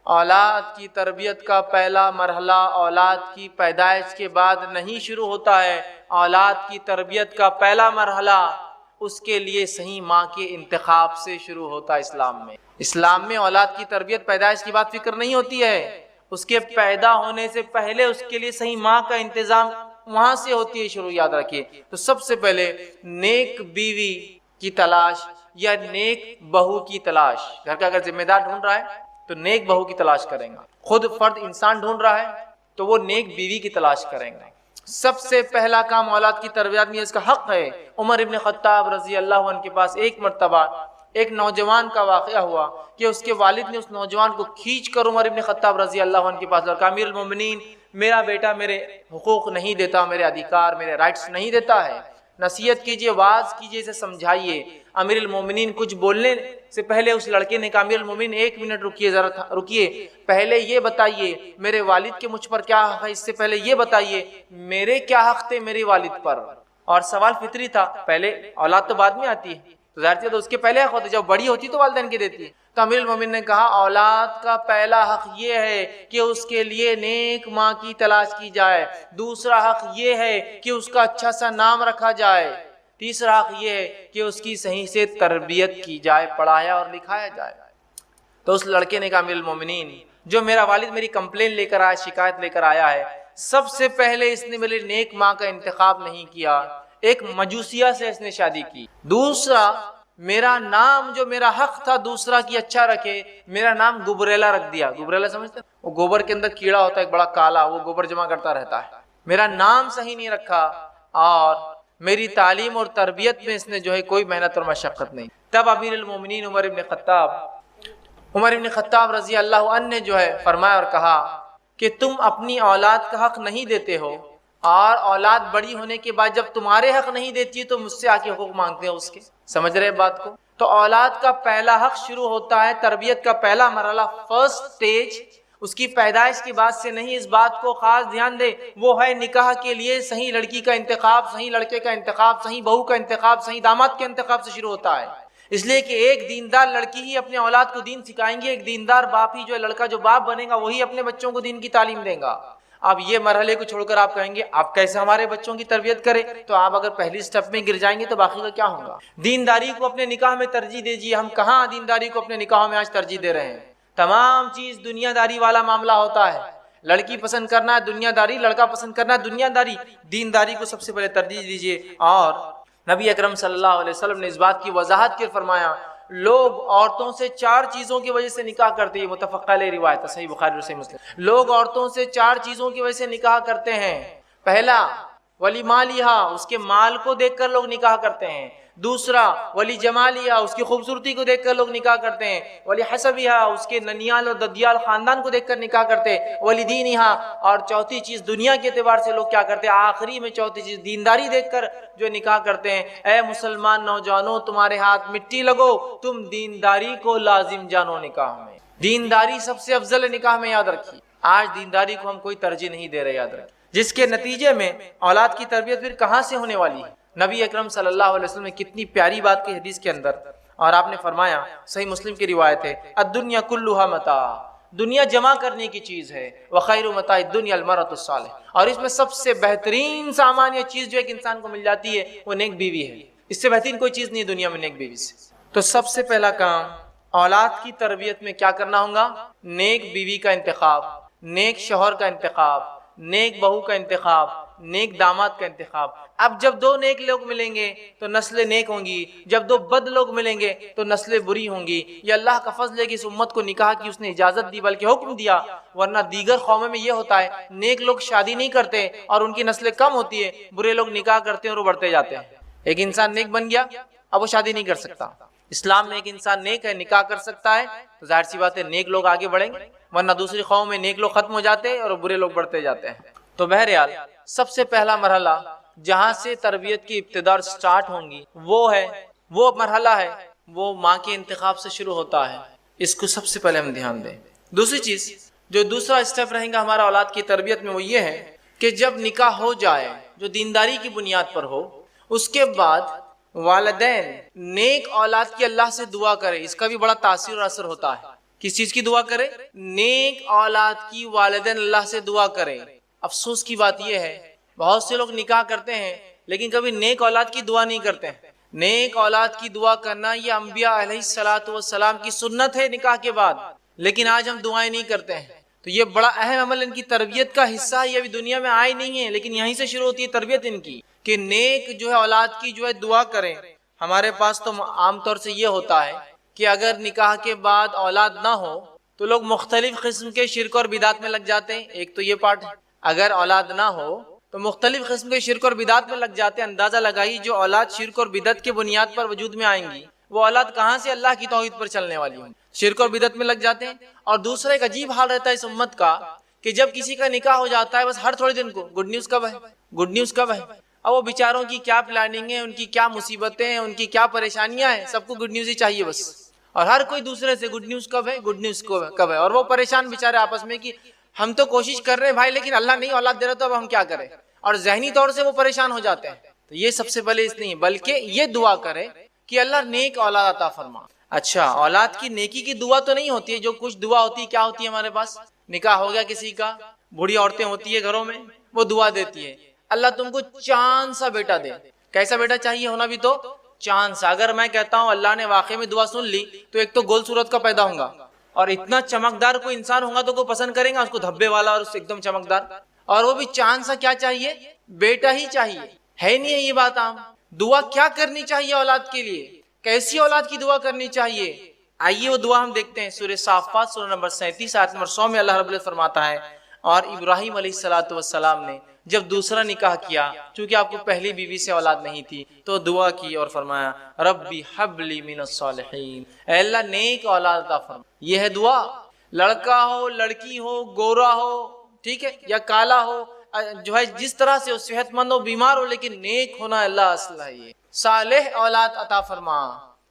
اولاد کی تربیت کا پہلا مرحلہ اولاد کی پیدائش کے بعد نہیں شروع ہوتا ہے. اولاد کی تربیت کا پہلا مرحلہ اس کے لیے صحیح ماں کے انتخاب سے شروع ہوتا ہے. اسلام میں اولاد کی تربیت پیدائش کی بات فکر نہیں ہوتی ہے. اس کے پیدا ہونے سے پہلے اس کے لیے صحیح ماں کا انتظام وہاں سے ہوتی ہے شروع. یاد رکھیے. تو سب سے پہلے نیک بیوی کی تلاش یا نیک بہو کی تلاش. گھر کا اگر ذمہ دار ڈھونڈ رہا ہے تو نیک بہو کی تلاش کریں گا. خود فرد انسان ڈھونڈ رہا ہے تو وہ نیک بیوی کی تلاش کریں گے. سب سے پہلا کام اولاد کی تربیت میں اس کا حق ہے. عمر ابن خطاب رضی اللہ عنہ کے پاس ایک مرتبہ ایک نوجوان کا واقعہ ہوا کہ اس کے والد نے اس نوجوان کو کھینچ کر عمر ابن خطاب رضی اللہ عنہ کے پاس اور کہا امیر المومنین میرا بیٹا میرے حقوق نہیں دیتا, میرے ادھیکار میرے رائٹس نہیں دیتا ہے, نصیحت کیجئے, واعظ کیجئے, اسے سمجھائیے. امیر المومنین کچھ بولنے سے پہلے اس لڑکے نے کہا امیر المومنین ایک منٹ رکیے, ذرا رکیے, پہلے یہ بتائیے میرے والد کے مجھ پر کیا حق ہے, اس سے پہلے یہ بتائیے میرے کیا حق تھے میرے والد پر. اور سوال فطری تھا, پہلے اولاد تو بعد میں آتی ہے تو ظاہر سی تو اس کے پہلے حق ہوتے, جب بڑی ہوتی تو والدین کے دیتی ہے. تو امیر المومنین نے کہا اولاد کا پہلا حق یہ ہے کہ اس کے لیے نیک ماں کی تلاش کی جائے, دوسرا حق یہ ہے کہ اس کا اچھا سا نام رکھا جائے, تیسرا حق یہ ہے کہ اس کی صحیح سے تربیت کی جائے, پڑھایا اور لکھایا جائے. تو اس لڑکے نے کہا امیر المومنین جو میرا والد میری کمپلین لے کر آیا, شکایت لے کر آیا ہے, سب سے پہلے اس نے میرے نیک ماں کا انتخاب نہیں کیا, ایک مجوسیہ سے اس نے شادی کی. دوسرا میرا نام جو میرا حق تھا دوسرا کی اچھا رکھے, میرا نام گبریلا رکھ دیا. گبریلا سمجھتے ہیں, وہ گوبر کے اندر کیڑا ہوتا ہے ایک بڑا کالا, وہ گوبر جمع کرتا رہتا ہے. میرا نام صحیح نہیں رکھا اور میری تعلیم اور تربیت میں اس نے جو ہے کوئی محنت اور مشقت نہیں. تب امیر المومنین عمر ابن خطاب رضی اللہ عنہ نے جو ہے فرمایا اور کہا کہ تم اپنی اولاد کا حق نہیں دیتے ہو اور اولاد بڑی ہونے کے بعد جب تمہارے حق نہیں دیتی تو مجھ سے آ کے حقوق مانگتے ہو اس کے. سمجھ رہے بات کو؟ تو اولاد کا پہلا حق شروع ہوتا ہے, تربیت کا پہلا مرحلہ, فرسٹ سٹیج اس کی پیدائش کی بات سے نہیں. اس بات کو خاص دھیان دے, وہ ہے نکاح کے لیے صحیح لڑکی کا انتخاب, صحیح لڑکے کا انتخاب, صحیح بہو کا انتخاب, صحیح داماد کے انتخاب سے شروع ہوتا ہے. اس لیے کہ ایک دیندار لڑکی ہی اپنے اولاد کو دین سکھائیں گے, ایک دیندار باپ ہی جو ہے, لڑکا جو باپ بنے گا وہی اپنے بچوں کو دین کی تعلیم دے گا. اب یہ مرحلے کو چھوڑ کر آپ کہیں گے آپ کیسے ہمارے بچوں کی تربیت کریں, تو آپ اگر پہلی سٹیپ میں گر جائیں گے تو باقی کا کیا ہوگا. دینداری کو اپنے نکاح میں ترجیح دیجیے. ہم کہاں دینداری کو اپنے نکاحوں میں آج ترجیح دے رہے ہیں؟ تمام چیز دنیا داری والا معاملہ ہوتا ہے. لڑکی پسند کرنا ہے دنیا داری, لڑکا پسند کرنا ہے دنیا داری. دینداری کو سب سے پہلے ترجیح دیجیے. اور نبی اکرم صلی اللہ علیہ وسلم نے اس بات کی وضاحت کے فرمایا لوگ عورتوں سے 4 چیزوں کی وجہ سے نکاح کرتے ہیں. متفق علیہ روایت ہے, صحیح بخاری اور صحیح مسلم. لوگ عورتوں سے 4 چیزوں کی وجہ سے نکاح کرتے ہیں. پہلا ولی مالیہا, اس کے مال کو دیکھ کر لوگ نکاح کرتے ہیں. دوسرا ولی جمالیہا, اس کی خوبصورتی کو دیکھ کر لوگ نکاح کرتے ہیں. ولی حسبیہا, اس کے ننیال اور ددیال خاندان کو دیکھ کر نکاح کرتے ہیں. ولی دینہا, اور چوتھی چیز دنیا کے اعتبار سے لوگ کیا کرتے ہیں, آخری میں چوتھی چیز دینداری دیکھ کر جو نکاح کرتے ہیں. اے مسلمان نوجوانوں, تمہارے ہاتھ مٹی لگو, تم دینداری کو لازم جانو. نکاح میں دینداری سب سے افضل ہے. نکاح میں یاد رکھیے, آج دینداری کو ہم کوئی ترجیح نہیں دے رہے. یاد رکھیے, جس کے نتیجے میں اولاد کی تربیت پھر کہاں سے ہونے والی ہے. نبی اکرم صلی اللہ علیہ وسلم نے کتنی پیاری بات کی حدیث کے اندر, اور آپ نے فرمایا, صحیح مسلم کی روایت ہے, الدنیا کلھا متاع, دنیا جمع کرنے کی چیز ہے. وخیر متاع الدنیا المرأۃ الصالحہ, اور اس میں سب سے بہترین سامان یا چیز جو ایک انسان کو مل جاتی ہے وہ نیک بیوی ہے. اس سے بہترین کوئی چیز نہیں دنیا میں نیک بیوی سے. تو سب سے پہلا کام اولاد کی تربیت میں کیا کرنا ہوگا, نیک بیوی کا انتخاب, نیک شوہر کا انتخاب, نیک بہو کا انتخاب, نیک داماد کا انتخاب. اب جب 2 نیک لوگ ملیں گے تو نسلیں نیک ہوں گی, جب 2 بد لوگ ملیں گے تو نسلیں بری ہوں گی. یہ اللہ کا فضل ہے کہ اس امت کو نکاح کی اس نے اجازت دی, بلکہ حکم دیا. ورنہ دیگر قوموں میں یہ ہوتا ہے نیک لوگ شادی نہیں کرتے اور ان کی نسلیں کم ہوتی ہے, برے لوگ نکاح کرتے ہیں اور وہ بڑھتے جاتے ہیں. ایک انسان نیک بن گیا اب وہ شادی نہیں کر سکتا. اسلام میں ایک انسان نیک ہے, نکاح کر سکتا ہے, تو ظاہر سی بات ہے نیک لوگ آگے بڑھیں گے. ورنہ دوسری قوم میں نیک لوگ ختم ہو جاتے ہیں اور برے لوگ بڑھتے جاتے ہیں. تو بہرحال سب سے پہلا مرحلہ جہاں سے تربیت کی ابتدا سٹارٹ ہوں گی وہ مرحلہ ہے, وہ ماں کے انتخاب سے شروع ہوتا ہے. اس کو سب سے پہلے ہم دھیان دیں. دوسری چیز جو دوسرا اسٹیپ رہے گا ہمارا اولاد کی تربیت میں وہ یہ ہے کہ جب نکاح ہو جائے جو دینداری کی بنیاد پر ہو, اس کے بعد والدین نیک اولاد کی اللہ سے دعا کرے. اس کا بھی بڑا تاثیر اور اثر ہوتا ہے. کس چیز کی دعا کرے؟ نیک اولاد کی والدین اللہ سے دعا کرے۔ افسوس کی بات یہ ہے بہت سے لوگ نکاح کرتے ہیں لیکن کبھی نیک اولاد کی دعا نہیں کرتے ہیں۔ نیک اولاد کی دعا کرنا یہ انبیاء علیہ الصلوۃ والسلام کی سنت ہے نکاح کے بعد، لیکن آج ہم دعائیں نہیں کرتے ہیں۔ تو یہ بڑا اہم عمل ان کی تربیت کا حصہ ہے، یہ ابھی دنیا میں آئے نہیں ہے لیکن یہیں سے شروع ہوتی ہے تربیت ان کی کہ نیک جو ہے اولاد کی جو ہے دعا کریں۔ ہمارے پاس تو عام طور سے یہ ہوتا ہے کہ اگر نکاح کے بعد اولاد نہ ہو تو لوگ مختلف قسم کے شرک اور بدعت میں لگ جاتے ہیں۔ ایک تو یہ پارٹ ہے، اگر اولاد نہ ہو تو مختلف قسم کے شرک اور بدعت میں لگ جاتے ہیں۔ اندازہ لگائیے جو اولاد شرک اور بدعت کے بنیاد پر وجود میں آئیں گی وہ اولاد کہاں سے اللہ کی توحید پر چلنے والی ہوں، شرک اور بدعت میں لگ جاتے ہیں۔ اور دوسرا ایک عجیب حال رہتا ہے اس امت کا کہ جب کسی کا نکاح ہو جاتا ہے بس ہر تھوڑے دن کو گڈ نیوز کب ہے، گڈ نیوز کب ہے۔ اب وہ بیچاروں کی کیا پلاننگ ہے، ان کی کیا مصیبتیں ہیں، ان کی کیا پریشانیاں ہیں، سب کو گڈ نیوز ہی چاہیے بس، اور ہر کوئی دوسرے سے گڈ نیوز کب ہے، گڈ نیوز کب ہے، اور وہ پریشان بیچارے آپس میں کہ ہم تو کوشش کر رہے ہیں بھائی لیکن اللہ نہیں اولاد دے رہا تو اب ہم کیا کریں، اور ذہنی طور سے وہ پریشان ہو جاتے ہیں۔ تو یہ سب سے پہلے اس نہیں بلکہ یہ دعا کرے کہ اللہ نیک اولاد عطا فرما۔ اچھا، اولاد کی نیکی کی دعا تو نہیں ہوتی ہے، جو کچھ دعا ہوتی ہے کیا ہوتی ہے ہمارے پاس؟ نکاح ہو گیا کسی کا، بوڑھی عورتیں ہوتی ہے گھروں میں، وہ دعا دیتی ہے اللہ تم کو چاند سا بیٹا دے۔ کیسا بیٹا چاہیے ہونا بھی؟ تو چاند سا۔ اگر میں کہتا ہوں اللہ نے واقعی میں دعا سن لی تو ایک تو گول صورت کا پیدا ہوں گا، اور اتنا چمکدار کوئی انسان ہوگا تو کوئی پسند کرے گا اس کو، دھبے والا اور اس سے ایک دم چمکدار، اور وہ بھی چاند سا کیا چاہیے؟ بیٹا ہی چاہیے۔ ہے نہیں ہے یہ بات عام؟ دعا کیا کرنی چاہیے اولاد کے لیے؟ کیسی اولاد کی دعا کرنی چاہیے؟ آئیے وہ دعا ہم دیکھتے ہیں سورہ صافات سورہ نمبر 37 آیت نمبر 100 میں اللہ رب العزت فرماتا ہے، اور ابراہیم علیہ الصلوۃ والسلام نے جب دوسرا نکاح کیا چونکہ آپ کو پہلی بیوی سے اولاد نہیں تھی تو دعا کی اور فرمایا ربی حب لی من الصالحین، اے اللہ نیک اولاد عطا فرما۔ یہ ہے دعا، لڑکا ہو لڑکی ہو، گورا ہو ٹھیک ہے یا کالا ہو، جو ہے جس طرح سے صحت مند ہو بیمار ہو لیکن نیک ہونا اللہ اصل ہے۔ یہ صالح اولاد عطا فرما،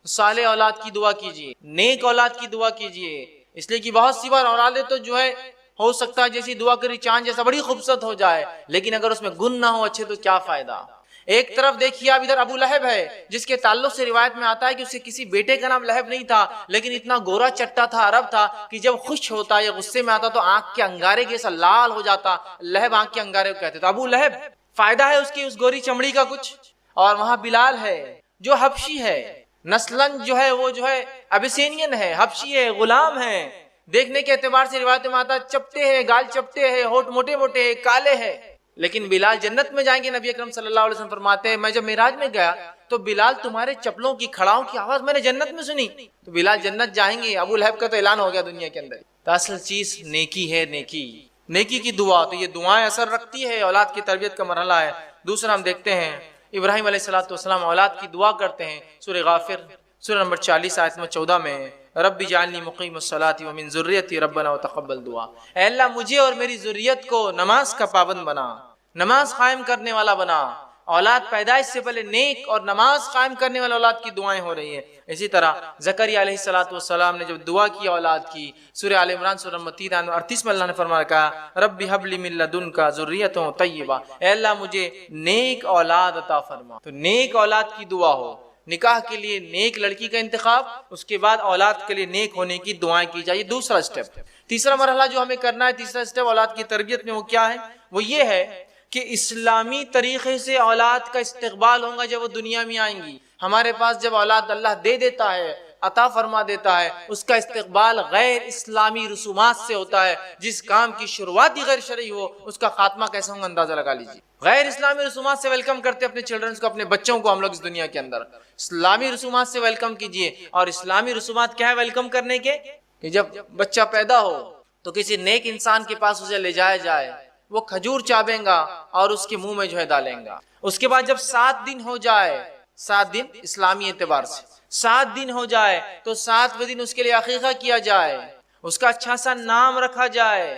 صالح اولاد کی دعا کیجئے، نیک اولاد کی دعا کیجئے، اس لیے کہ بہت سی بار اولادیں تو جو ہے ہو سکتا ہے جیسی دعا کری چاند جیسا بڑی خوبصورت ہو جائے لیکن اگر اس میں گن نہ ہو اچھے تو کیا فائدہ۔ ایک طرف دیکھیے آپ ادھر ابو لہب ہے جس کے تعلق سے روایت میں آتا ہے کہ اسے کسی بیٹے کا نام لہب نہیں تھا لیکن اتنا گورا چٹا تھا، عرب تھا کہ جب خوش ہوتا یا غصے میں آتا تو آنکھ کے انگارے جیسا لال ہو جاتا، لہب آنکھ کے انگارے کو کہتے تھے۔ ابو لہب فائدہ ہے اس کی اس گوری چمڑی کا کچھ؟ اور وہاں بلال ہے جو حبشی ہے، نسلن جو ہے وہ جو ہے ابیسینین ہے، حبشی ہے، غلام ہے، دیکھنے کے اعتبار سے روایت میں آتا چپٹے ہیں، گال چپٹے ہیں، ہونٹ موٹے موٹے ہیں، کالے ہیں، لیکن بلال جنت میں جائیں گے۔ نبی اکرم صلی اللہ علیہ وسلم فرماتے ہیں میں جب معراج میں گیا تو بلال تمہارے چپلوں کی کھڑاؤں کی آواز میں نے جنت میں سنی، تو بلال جنت جائیں گے۔ ابو لہب کا تو اعلان ہو گیا دنیا کے اندر۔ تو اصل چیز نیکی ہے، نیکی کی دعا۔ تو یہ دعائیں اثر رکھتی ہے، اولاد کی تربیت کا مرحلہ ہے۔ دوسرا ہم دیکھتے ہیں ابراہیم علیہ الصلوۃ والسلام اولاد کی دعا کرتے ہیں سورہ غافر سورہ نمبر 40 آیت نمبر 14 میں، رب اجعلنی مقیم الصلاۃ ومن ذریتی ربنا وتقبل دعا، اے اللہ مجھے اور میری ذریت کو نماز کا پابند بنا، نماز قائم کرنے والا بنا۔ اولاد پیدائش سے پہلے نیک اور نماز قائم کرنے والے اولاد کی دعائیں ہو رہی ہیں۔ اسی طرح زکریا علیہ الصلوۃ والسلام نے جب دعا کی اولاد کی، سورہ آل عمران سورہ نمبر 38 میں اللہ نے فرمایا کہا رب هب لی من لدنک ذریۃ طیبہ، اے اللہ مجھے نیک اولاد عطا فرما۔ تو نیک اولاد کی دعا ہو، نکاح کے لیے نیک لڑکی کا انتخاب، اس کے بعد اولاد کے لیے نیک ہونے کی دعائیں کی جائے۔ دوسرا اسٹیپ، تیسرا مرحلہ جو ہمیں کرنا ہے، تیسرا اسٹیپ اولاد کی تربیت میں وہ کیا ہے؟ وہ یہ ہے کہ اسلامی طریقے سے اولاد کا استقبال ہوگا جب وہ دنیا میں آئیں گی۔ ہمارے پاس جب اولاد اللہ دے دیتا ہے، عطا فرما دیتا ہے، اس کا استقبال غیر اسلامی رسومات سے ہوتا ہے۔ جس کام کی شروعات ہی غیر شرعی ہو اس کا خاتمہ کیسا ہوگا اندازہ لگا لیجیے۔ غیر اسلامی رسومات سے ویلکم کرتے اپنے چلڈرنز کو، اپنے بچوں کو ہم لوگ اس دنیا کے اندر اسلامی رسومات سے ویلکم کیجئے۔ اور اسلامی رسومات کیا ہے ویلکم کرنے کے؟ کہ جب بچہ پیدا ہو تو کسی نیک انسان کے پاس اسے لے جایا جائے، وہ کھجور چابیں گا اور اس کے منہ میں جو ہے ڈالیں گا۔ اس کے بعد جب 7 دن ہو جائے، 7 دن اسلامی اعتبار سے 7 دن ہو جائے تو 7ویں دن اس کے لیے عقیقہ کیا جائے، اس کا اچھا سا نام رکھا جائے،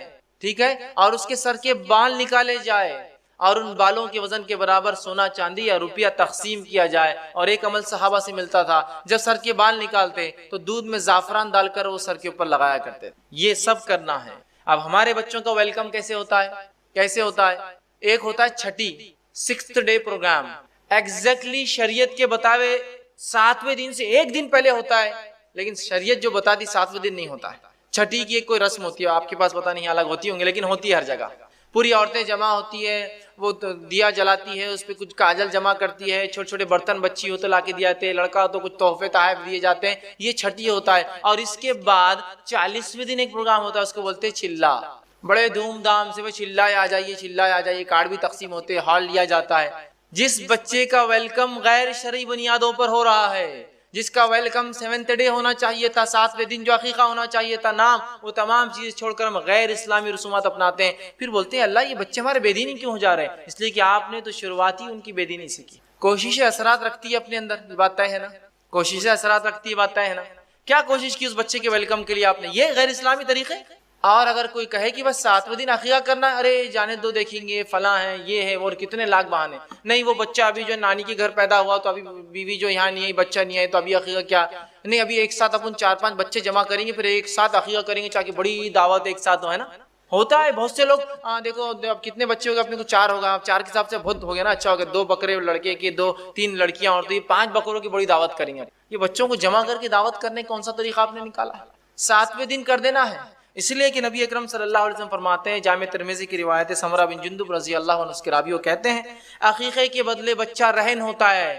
ٹھیک ہے، اور اس کے سر کے بال نکالے جائے اور ان بالوں کے وزن کے برابر سونا چاندی یا روپیہ تقسیم کیا جائے۔ اور ایک عمل صحابہ سے ملتا تھا، جب سر کے بال نکالتے تو دودھ میں زعفران ڈال کر وہ سر کے اوپر لگایا کرتے۔ یہ سب کرنا ہے۔ اب ہمارے بچوں کا ویلکم کیسے ہوتا ہے؟ کیسے ہوتا ہے؟ ایک ہوتا ہے چھٹی 6th ڈے پروگرام، ایگزیکٹلی شریعت کے بتاوے 7ویں دن سے 1 دن پہلے ہوتا ہے، لیکن شریعت جو بتا دی 7ویں دن نہیں ہوتا ہے، چھٹی کی ایک کوئی رسم ہوتی ہے، آپ کے پاس پتہ نہیں الگ ہوتی ہوں گی، لیکن ہوتی ہے ہر جگہ. پوری عورتیں جمع ہوتی ہے، وہ دیا جلاتی ہے، اس پہ کچھ کاجل جمع کرتی ہے، چھوٹے چھوٹے برتن بچی ہو تو لا کے دیے جاتے ہیں، لڑکا ہو تو کچھ تحفے تحائف دیے جاتے ہیں. یہ چھٹی ہوتا ہے. اور اس کے بعد 40ویں دن ایک پروگرام ہوتا ہے، اس کو بولتے ہیں چلا. بڑے دھوم دھام سے وہ چلائے آ جائیے، چلائے آ جائیے، کارڈ بھی تقسیم ہوتے ہیں، ہال لیا جاتا ہے. جس بچے کا ویلکم غیر شرعی بنیادوں پر ہو رہا ہے، جس کا ویلکم 7th ڈے ہونا چاہیے تھا، 7ویں دن جو عقیقہ ہونا چاہیے تھا، نام، وہ تمام چیز چھوڑ کر ہم غیر اسلامی رسومات اپناتے ہیں. پھر بولتے ہیں اللہ یہ بچے ہمارے بے دینی کیوں ہو جا رہے ہیں؟ اس لیے کہ آپ نے تو شروعاتی ان کی بے دینی سیکھی. کوشش اثرات رکھتی ہے اپنے اندر، یہ بات طے ہے نا. کوشش اثرات رکھتی ہے، بات طے ہے نا. کیا کوشش کی اس بچے کے ویلکم کے لیے آپ نے؟ یہ غیر اسلامی طریقے. اور اگر کوئی کہے کہ بس 7ویں دن عقیقہ کرنا ہے، ارے جانے دو، دیکھیں گے فلاں ہے، یہ ہے، اور کتنے لاکھ بہانے. نہیں وہ بچہ ابھی جو نانی کے گھر پیدا ہوا تو ابھی بیوی جو یہاں نہیں ہے، بچہ نہیں ہے، تو ابھی عقیقہ کیا نہیں، ابھی ایک ساتھ اپن 4-5 بچے جمع کریں گے، پھر ایک ساتھ عقیقہ کریں گے تاکہ بڑی دعوت ایک ساتھ ہو، ہے نا. ہوتا ہے بہت سے لوگ. دیکھو اب کتنے بچے ہوگا اپنے کو؟ 4 ہوگا. 4 کے حساب سے بہت ہو گیا نا، اچھا ہو گیا. 2 بکرے لڑکے کے، 2-3 لڑکیاں، اور تو یہ 5 بکروں کی بڑی دعوت کریں گے. یہ بچوں کو جمع کر کے دعوت کرنے کون سا طریقہ آپ نے نکالا ہے؟ 7ویں دن کر دینا ہے. اس لیے کہ نبی اکرم صلی اللہ علیہ وسلم فرماتے ہیں، جامع ترمذی کی روایت ہے، سمرہ بن جندب رضی اللہ عنہ اس کے راوی، وہ کہتے ہیں عقیقے کے بدلے بچہ رہن ہوتا ہے.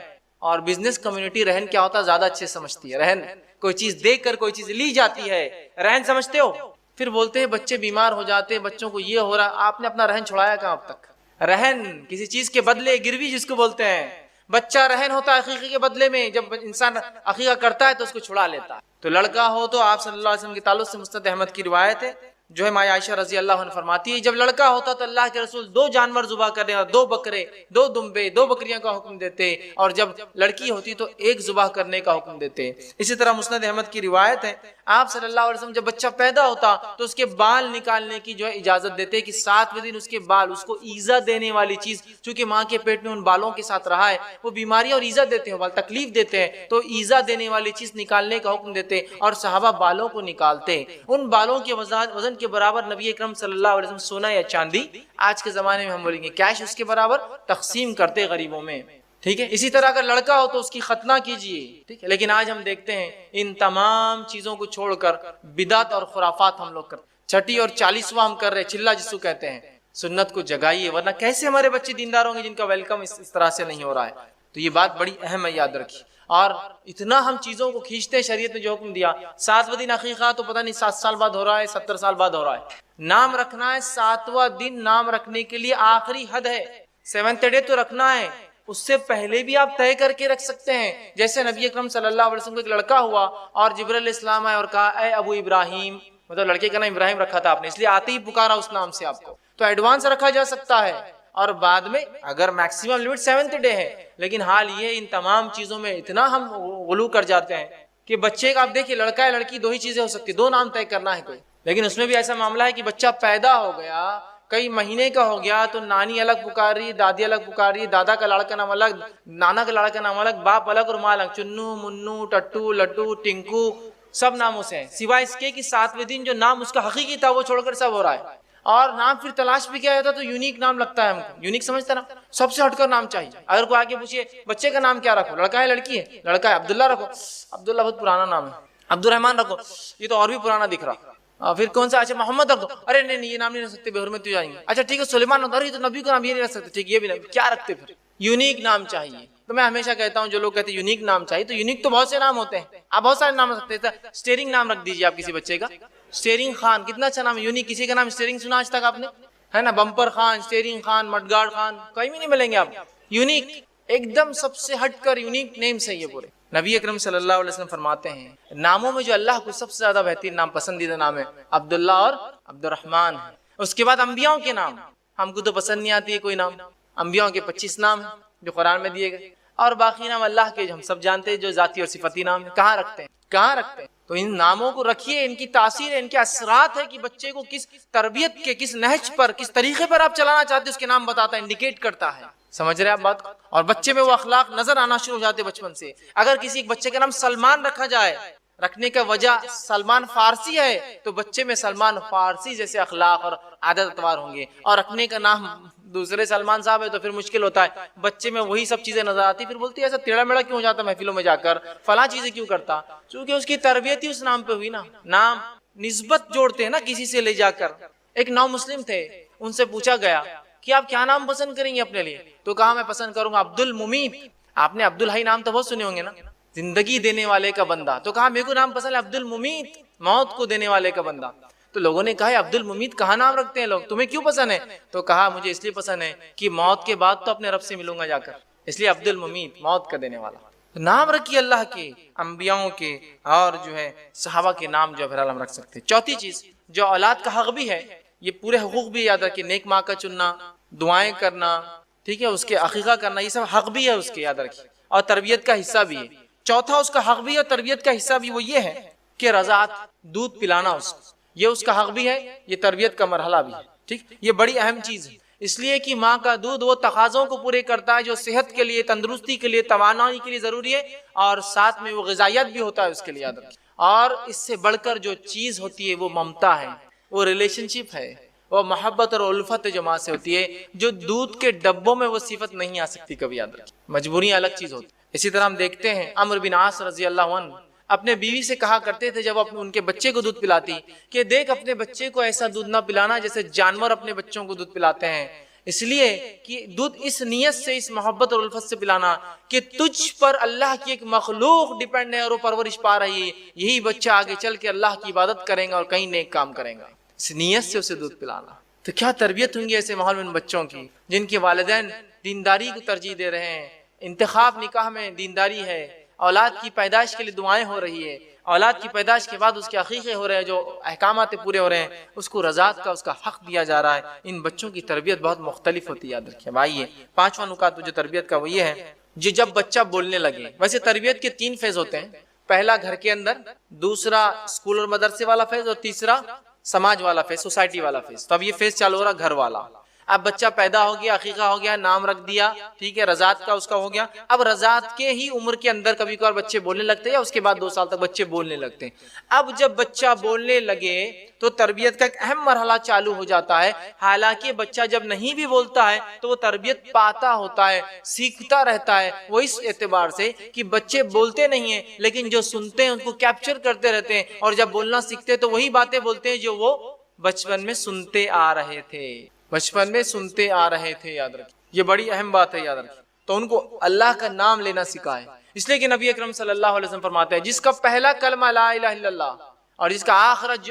اور بزنس کمیونٹی رہن کیا ہوتا ہے زیادہ اچھے سمجھتی ہے. رہن کوئی چیز دیکھ کر کوئی چیز لی جاتی ہے، رہن سمجھتے ہو. پھر بولتے ہیں بچے بیمار ہو جاتے ہیں، بچوں کو یہ ہو رہا. آپ نے اپنا رہن چھڑایا کہاں اب تک؟ رہن کسی چیز کے بدلے، گروی جس کو بولتے ہیں. بچہ رہن ہوتا ہے عقیقے کے بدلے میں. جب انسان عقیقہ کرتا ہے تو اس کو چھڑا لیتا ہے. تو لڑکا ہو تو آپ صلی اللہ علیہ وسلم کے تعلق سے مسند احمد کی روایت ہے، جو ہے ماں عائشہ رضی اللہ عنہ فرماتی ہے، جب لڑکا ہوتا تو اللہ کے رسول 2 جانور ذبح کرنے، 2 بکرے، 2 دمبے، 2 بکریاں کا حکم دیتے. اور جب لڑکی ہوتی تو 1 ذبح کرنے کا حکم دیتے. اسی طرح مسند احمد کی روایت ہے، آپ صلی اللہ علیہ وسلم جب بچہ پیدا ہوتا تو اس کے بال نکالنے کی جو ہے اجازت دیتے کہ 7ویں دن اس کے بال، اس کو ایزا دینے والی چیز، چونکہ ماں کے پیٹ میں ان بالوں کے ساتھ رہا ہے، وہ بیماریاں اور ایزا دیتے ہیں، بال تکلیف دیتے ہیں، تو ایزا دینے والی چیز نکالنے کا حکم دیتے. اور صحابہ بالوں کو نکالتے. ان بالوں کے وزن کے برابر نبی اکرم صلی اللہ علیہ وسلم سونا یا چاندی، آج کے زمانے میں ہم بولیں گے کیش، اس کے برابر تقسیم کرتے غریبوں میں. ٹھیک ہے. اسی طرح اگر لڑکا ہو تو اس کی ختنہ کیجئے. ٹھیک ہے. لیکن آج ہم دیکھتے ہیں ان تمام چیزوں کو چھوڑ کر بدعت اور خرافات ہم لوگ کرتے. چھٹی اور 40واں ہم کر رہے، چلا جس کو کہتے ہیں. سنت کو جگائیے، ورنہ کیسے ہمارے بچے دیندار ہوں گے جن کا ویلکم اس طرح سے نہیں ہو رہا ہے. تو یہ بات بڑی اہم ہے، یاد رکھیے. اور اتنا ہم چیزوں کو کھینچتے ہیں. شریعت نے جو حکم دیا 7واں دن عقیقہ تو پتہ نہیں 7 سال بعد ہو رہا ہے، 70 سال بعد ہو رہا ہے. نام رکھنا ہے 7واں دن، نام رکھنے کے لیے آخری حد ہے. 7th ڈے تو رکھنا ہے، اس سے پہلے بھی آپ طے کر کے رکھ سکتے ہیں. جیسے نبی اکرم صلی اللہ علیہ وسلم کو ایک لڑکا ہوا اور جبرائیل علیہ السلام آئے اور کہا اے ابو ابراہیم، مطلب لڑکے کا نام ابراہیم رکھا تھا آپ نے، اس لیے آتے ہی پکارا اس نام سے آپ کو. تو ایڈوانس رکھا جا سکتا ہے. اور بعد میں اگر میکسیمم لیمٹ 7th ڈے ہے. لیکن حال یہ ان تمام چیزوں میں اتنا ہم غلو کر جاتے ہیں کہ بچے کا آپ دیکھیے، لڑکا ہے لڑکی 2 ہی چیزیں ہو سکتی، 2 نام طے کرنا ہے کوئی. لیکن اس میں بھی ایسا معاملہ ہے کہ بچہ پیدا ہو گیا، کئی مہینے کا ہو گیا، تو نانی الگ پکار رہی، دادی الگ پکار رہی، دادا کا لاڑا کا نام الگ، نانا کا لاڑا کا نام الگ، باپ الگ اور ماں الگ. چنو، منو، ٹٹو، لڈو، ٹنکو، سب ناموں سے ہیں، سوائے اس کے کہ 7ویں دن جو نام اس کا حقیقی تھا وہ چھوڑ کر سب ہو رہا ہے. اور نام پھر تلاش بھی کیا جاتا تو یونیک نام لگتا ہے ہم کو. یونیک سمجھتا نا، سب سے ہٹ کر نام چاہیے. اگر کوئی آگے پوچھے بچے کا نام کیا رکھو، لڑکا ہے لڑکی ہے؟ لڑکا ہے، عبداللہ رکھو. عبداللہ بہت پرانا نام ہے. عبد الرحمن رکھو، یہ تو اور بھی پرانا دکھ رہا. پھر کون سا؟ اچھا محمد رکھ دو. ارے نہیں یہ نام نہیں رکھ سکتے، بے حرمت ہو جائیں گے. اچھا ٹھیک ہے سلیمان رکھ دو. ارے تو نبی کا نام یہ نہیں رکھ سکتے. ٹھیک یہ بھی نہیں. کیا رکھتے پھر؟ یونیک نام چاہیے. تو میں ہمیشہ کہتا ہوں جو لوگ کہتے ہیں یونیک نام چاہیے، تو یونیک تو بہت سے نام ہوتے ہیں، آپ بہت سارے نام رکھ سکتے ہیں. اسٹیئرنگ نام رکھ دیجیے آپ کسی بچے کا. اسٹیئرنگ خان کتنا اچھا نام ہے. یونیک کسی کا نام اسٹیئرنگ سنا آج تک آپ نے؟ ہے نا، بمپر خان، اسٹیئرنگ خان، مڈگارڈ خان، کہیں بھی نہیں ملیں گے آپ. یونیک ایک دم سب سے ہٹ کر یونیک نیم سے یہ بولے. نبی اکرم صلی اللہ علیہ وسلم فرماتے ہیں ناموں میں جو اللہ کو سب سے زیادہ بہترین نام، پسندیدہ نام ہے عبداللہ اور عبد الرحمن. اس کے بعد انبیاءوں کے نام. ہم کو تو پسند نہیں آتی ہے کوئی نام. انبیاءوں کے 25 نام ہیں جو قرآن میں دیے گئے، اور باقی نام اللہ کے جو ہم سب جانتے ہیں، جو ذاتی اور صفتی نام ہیں. کہاں رکھتے ہیں، کہاں رکھتے ہیں؟ تو ان ناموں کو رکھیے. ان کی تاثیر ہے، ان کے اثرات ہے کہ بچے کو کس تربیت کے، کس نہج پر، کس طریقے پر آپ چلانا چاہتے ہیں، اس کے نام بتاتا ہے، انڈیکیٹ کرتا ہے. سمجھ رہے ہیں آپ بات کو؟ اور بچے میں وہ اخلاق نظر آنا شروع ہو جاتے بچپن سے. اگر کسی ایک بچے کا نام سلمان رکھا جائے، رکھنے کا وجہ سلمان فارسی ہے، تو بچے میں سلمان فارسی جیسے اخلاق اور عادت اتوار ہوں گے. اور رکھنے کا نام دوسرے سلمان صاحب ہے تو پھر مشکل ہوتا ہے، بچے میں وہی سب چیزیں نظر آتی. پھر بولتی ہے ایسا ٹیڑھا میڑا کیوں ہو جاتا محفلوں میں جا کر، فلاں چیزیں کیوں کرتا؟ چونکہ اس کی تربیت ہی اس نام پہ ہوئی نا. نام نسبت جوڑتے ہیں نا کسی سے لے جا کر. ایک نو مسلم تھے, ان سے پوچھا گیا کہ آپ کیا نام پسند کریں گے اپنے لیے؟ تو کہا میں پسند کروں گا عبد الممیت. آپ نے عبد الحی نام تو بہت سنے ہوں گے نا, زندگی دینے والے کا بندہ. تو کہا میرے کو نام پسند ہے عبد الممیت, موت کو دینے والے کا بندہ. تو لوگوں نے کہا عبد الممیت کہاں نام رکھتے ہیں لوگ, تمہیں کیوں پسند ہے؟ تو کہا مجھے اس لیے پسند ہے کہ موت کے بعد تو اپنے رب سے ملوں گا جا کر, اس لیے عبد الممیت, موت کا دینے والا. نام رکھیے اللہ کے, انبیاؤں کے اور جو ہے صحابہ کے نام جو ہے ہم رکھ سکتے ہیں. چوتھی چیز جو اولاد کا حق بھی ہے, یہ پورے حقوق بھی یاد رکھیے. نیک ماں کا چننا, دعائیں کرنا, ٹھیک ہے, اس کے عقیقہ کرنا, یہ سب حق بھی ہے اس کے, یاد رکھیے. اور تربیت کا حصہ بھی ہے. چوتھا اس کا حق بھی ہے اور تربیت کا حصہ بھی وہ یہ ہے کہ رضاعت, دودھ پلانا اس کو, یہ اس کا حق بھی ہے, یہ تربیت کا مرحلہ بھی ہے. ٹھیک, یہ بڑی اہم چیز ہے, اس لیے کہ ماں کا دودھ وہ تقاضوں کو پورے کرتا ہے جو صحت کے لیے, تندرستی کے لیے, توانائی کے لیے ضروری ہے, اور ساتھ میں وہ غذائیت بھی ہوتا ہے اس کے لیے, یاد رکھیے. اور اس سے بڑھ کر جو چیز ہوتی ہے وہ ممتا ہے, وہ ریلیشن شپ ہے, وہ محبت اور الفت جو ماں سے ہوتی ہے, جو دودھ کے ڈبوں میں وہ صفت نہیں آ سکتی کبھی, یاد رکھیے. مجبوریاں الگ چیز ہوتی. اسی طرح ہم دیکھتے ہیں عمرو بن عاص رضی اللہ عنہ اپنے بیوی سے کہا کرتے تھے جب ان کے بچے کو دودھ پلاتی کہ دیکھ اپنے بچے کو ایسا دودھ نہ پلانا جیسے جانور اپنے بچوں کو دودھ پلاتے ہیں, اس لیے کہ دودھ اس نیت سے, اس محبت اور الفت سے پلانا کہ تجھ پر اللہ کی ایک مخلوق ڈیپینڈ ہے اور وہ پرورش پا رہی ہے, یہی بچہ آگے چل کے اللہ کی عبادت کرے گا اور کہیں نیک کام کرے گا, اس نیت سے اسے دودھ پلانا. تو کیا تربیت ہوں گی ایسے ماحول میں ان بچوں کی جن کے والدین دینداری کو ترجیح دے رہے ہیں, انتخاب نکاح میں دینداری ہے, اولاد کی پیدائش کے لیے دعائیں ہو رہی ہے, اولاد کی پیدائش کے بعد اس کے عقیقے ہو رہے ہیں, جو احکامات پورے ہو رہے ہیں, اس کو رضاعت کا اس کا حق دیا جا رہا ہے. ان بچوں کی تربیت بہت مختلف ہوتی ہے, یاد رکھیے. بھائی پانچواں نکات جو تربیت کا وہ یہ ہے جب بچہ بولنے لگے. ویسے تربیت کے 3 فیز ہوتے ہیں, پہلا گھر کے اندر, دوسرا اسکول اور مدرسے والا فیز, اور تیسرا سماج والا فیز, سوسائٹی والا فیز. تو اب یہ فیز چالو ہو رہا گھر والا. اب بچہ پیدا ہو گیا, عقیقہ ہو گیا, نام رکھ دیا, ٹھیک ہے, رضاعت کا اس کا ہو گیا. اب رضاعت کے ہی عمر کے اندر کبھی کبھار بچے بولنے لگتے ہیں, یا اس کے بعد 2 سال تک بچے بولنے لگتے ہیں. اب جب بچہ بولنے لگے تو تربیت کا ایک اہم مرحلہ چالو ہو جاتا ہے. حالانکہ بچہ جب نہیں بھی بولتا ہے تو وہ تربیت پاتا ہوتا ہے, سیکھتا رہتا ہے. وہ اس اعتبار سے کہ بچے بولتے نہیں ہیں لیکن جو سنتے ہیں ان کو کیپچر کرتے رہتے ہیں, اور جب بولنا سیکھتے ہیں تو وہی باتیں بولتے ہیں جو وہ بچپن میں سنتے آ رہے تھے, بچپن میں سنتے آ رہے تھے. یاد رکھیں, یہ بڑی اہم بات ہے, یاد رکھیں. تو ان کو اللہ کا نام لینا سکھائے, اس لیے کہ نبی اکرم صلی اللہ علیہ وسلم فرماتے ہیں جس کا پہلا کلمہ لا الہ الا اللہ اور جس کا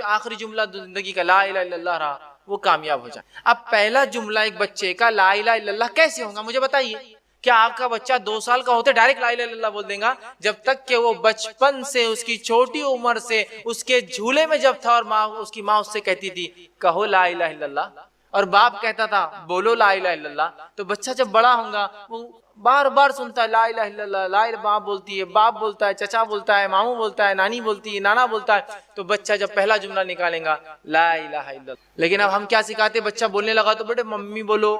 آخری جملہ زندگی کا لا الہ الا اللہ رہا وہ کامیاب ہو جائے. اب پہلا جملہ ایک بچے کا لا الہ الا اللہ کیسے ہوگا مجھے بتائیے. کیا آپ کا بچہ 2 سال کا ہوتے ڈائریکٹ لا الہ الا اللہ بول دیں گا؟ جب تک کہ وہ بچپن سے, اس کی چھوٹی عمر سے, اس کے جھولے میں جب تھا اور اس کی ماں اس سے کہتی تھی کہو لا الہ الا اللہ, اور باپ کہتا تھا بولو لا الہ الا اللہ, تو بچہ جب بڑا ہوگا وہ بار بار سنتا ہے لا الہ الا اللہ, لا الہ, ماں بولتی ہے, باپ بولتا ہے, چچا بولتا ہے, ماموں بولتا ہے, نانی بولتی ہے, نانا بولتا ہے. تو بچہ جب پہلا جملہ نکالے گا لا الہ الا اللہ. لیکن اب ہم کیا سکھاتے, بچہ بولنے لگا تو بیٹے ممی بولو,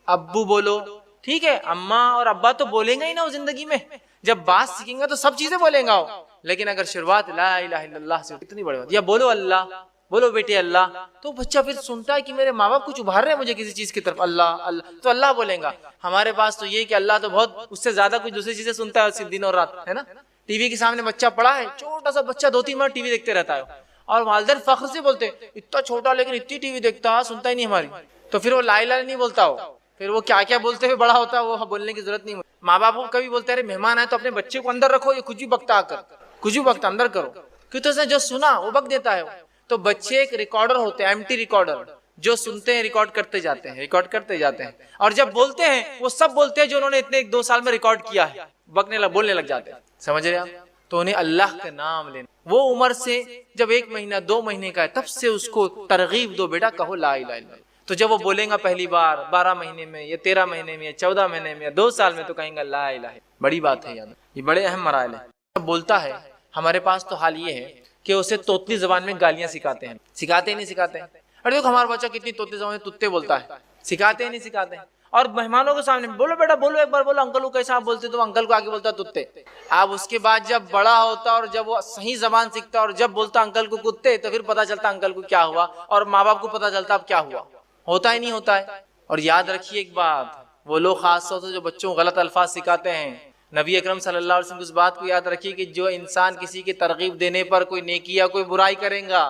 ابو بولو, ٹھیک ہے, اماں اور ابا تو بولیں گا ہی نا وہ زندگی میں, جب بات سیکھیں گا تو سب چیزیں بولیں گا. لیکن اگر شروعات لا الہ الا اللہ سے, اتنی بڑی بات, یا بولو اللہ, بولو بیٹے اللہ, تو بچہ پھر سنتا ہے کہ میرے ماں باپ کچھ ابھار رہے ہیں مجھے کسی چیز کی طرف, اللہ اللہ, تو اللہ بولیں گا. ہمارے پاس تو یہ کہ اللہ تو بہت, اس سے زیادہ کچھ دوسری چیزیں سنتا ہے صرف دن اور رات, ہے نا. ٹی وی کے سامنے بچہ پڑا ہے, چھوٹا سا بچہ 2-3 منٹ ٹی وی دیکھتے رہتا ہے, اور والدین فخر سے بولتے اتنا چھوٹا لیکن اتنی ٹی وی دیکھتا ہے, سنتا ہی نہیں ہماری. تو پھر وہ لا الہ نہیں بولتا ہو, پھر وہ کیا کیا بولتے ہوئے بڑا ہوتا ہے, وہ بولنے کی ضرورت نہیں. ماں باپ کو کبھی بولتے رہے مہمان آئے تو اپنے بچے کو اندر رکھو, یہ کچھ بھی بکتا آ کر, کچھ بھی بکتا اندر کرو, کیونکہ اس نے جو سنا وہ بک دیتا ہے. تو بچے ایک ریکارڈر ہوتے ہیں, ایمٹی ریکارڈر, جو سنتے ہیں ریکارڈ کرتے جاتے ہیں, ریکارڈ کرتے جاتے ہیں, اور جب بولتے ہیں وہ سب بولتے ہیں جو انہوں نے اتنے 2 سال میں ریکارڈ کیا ہے, بولنے لگ جاتے ہیں. سمجھ رہے آپ؟ تو انہیں اللہ کا نام لینا, وہ عمر سے جب 1 مہینہ 2 مہینے کا ہے تب سے اس کو ترغیب دو, بیٹا کہو لا الہ الا اللہ. تو جب وہ بولیں گا پہلی بار 12 مہینے میں یا 13 مہینے میں یا 14 مہینے میں یا 2 سال میں, تو کہیں گا لا الہ. بڑی بات ہے, یاد, یہ بڑے اہم مراحل ہیں. جب بولتا ہے, ہمارے پاس تو حال یہ ہے کہ اسے توتلی زبان میں گالیاں سکھاتے ہیں, سکھاتے ہی نہیں سکھاتے ہیں. اور دیکھو ہمارا بچہ کتنی توتلی زبان میں تتے بولتا ہے, سکھاتے ہی نہیں سکھاتے ہیں. اور مہمانوں کے سامنے بولو بیٹا بولو, ایک بار بولو انکل کو کیسا آپ بولتے, تو انکل کو آگے بولتا تتے. اب اس کے بعد جب بڑا ہوتا اور جب وہ صحیح زبان سیکھتا اور جب بولتا انکل کو کتے, تو پھر پتا چلتا انکل کو کیا ہوا, اور ماں باپ کو پتا چلتا اب کیا ہوا, ہوتا ہی نہیں ہوتا ہے. اور یاد رکھیے ایک بات, وہ لوگ خاص طور سے جو بچوں کو غلط الفاظ سکھاتے ہیں, نبی اکرم صلی اللہ علیہ وسلم اس بات کو یاد رکھیے کہ جو انسان کسی کی ترغیب دینے پر کوئی نیکی یا کوئی برائی کرے گا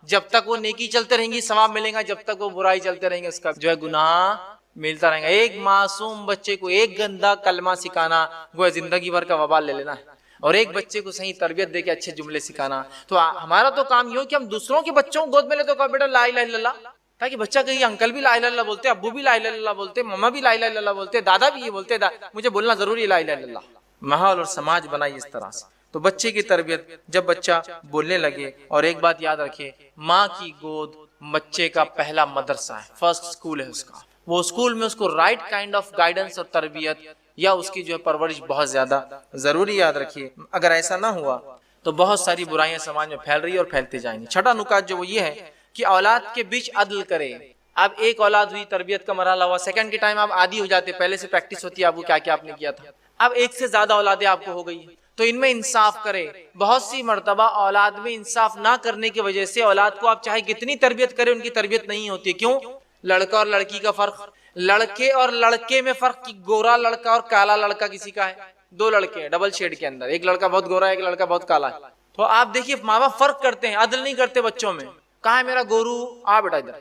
جب تک وہ نیکی چلتے رہیں گی ثواب ملے گا، جب تک وہ برائی چلتے رہیں گے اس کا جو ہے گناہ ملتا رہے گا۔ ایک معصوم بچے کو ایک گندا کلمہ سکھانا وہ زندگی بھر کا وبال لے لینا ہے، اور ایک بچے کو صحیح تربیت دے کے اچھے جملے سکھانا۔ تو ہمارا تو کام یہ ہو کہ ہم دوسروں کے بچوں کو گود میں لے تو کہا بیٹا لا الہ الا اللہ، تاکہ بچہ کہے انکل بھی لا الہ الا اللہ بولتے، ابو بھی لا الہ الا اللہ بولتے، ماما بھی لا الہ الا اللہ بولتے، دادا بھی یہ بولتے، مجھے بولنا ضروری ہے لا الہ الا اللہ۔ ماحول اور سماج بنائی اس طرح سے۔ تو بچے کی تربیت جب بچہ بولنے لگے، اور ایک بات یاد رکھے، ماں کی گود بچے کا پہلا مدرسہ ہے، فرسٹ اسکول ہے اس کا۔ وہ اسکول میں اس کو رائٹ کائنڈ آف گائیڈنس اور تربیت یا اس کی جو ہے پرورش بہت زیادہ ضروری، یاد رکھیے۔ اگر ایسا نہ ہوا تو بہت ساری برائیاں سماج میں پھیل رہی اور پھیلتے جائیں گی۔ چھٹا نکات جو وہ یہ ہے کہ اولاد کے بیچ عدل کرے۔ اب ایک اولاد ہوئی، تربیت کا مرحلہ ہوا، سیکنڈ کے ٹائم آپ عادی ہو جاتے، پہلے سے پریکٹس ہوتی ہے آپ کو کیا کیا آپ نے کیا تھا۔ اب ایک سے زیادہ اولادیں آپ کو ہو گئی تو ان میں انصاف کرے۔ بہت سی مرتبہ اولاد میں انصاف نہ کرنے کی وجہ سے اولاد کو آپ چاہے کتنی تربیت کرے ان کی تربیت نہیں ہوتی۔ کیوں؟ لڑکا اور لڑکی کا فرق، لڑکے اور لڑکے میں فرق کی گورا لڑکا اور کالا لڑکا کسی کا ہے، دو لڑکے ہیں ڈبل شیڈ کے اندر، ایک لڑکا بہت گورا ہے ایک لڑکا بہت کالا ہے۔ تو آپ دیکھیے ماں باپ فرق کرتے ہیں، عدل نہیں کرتے بچوں میں۔ کہاں ہے میرا گورو، آ بیٹا ادھر،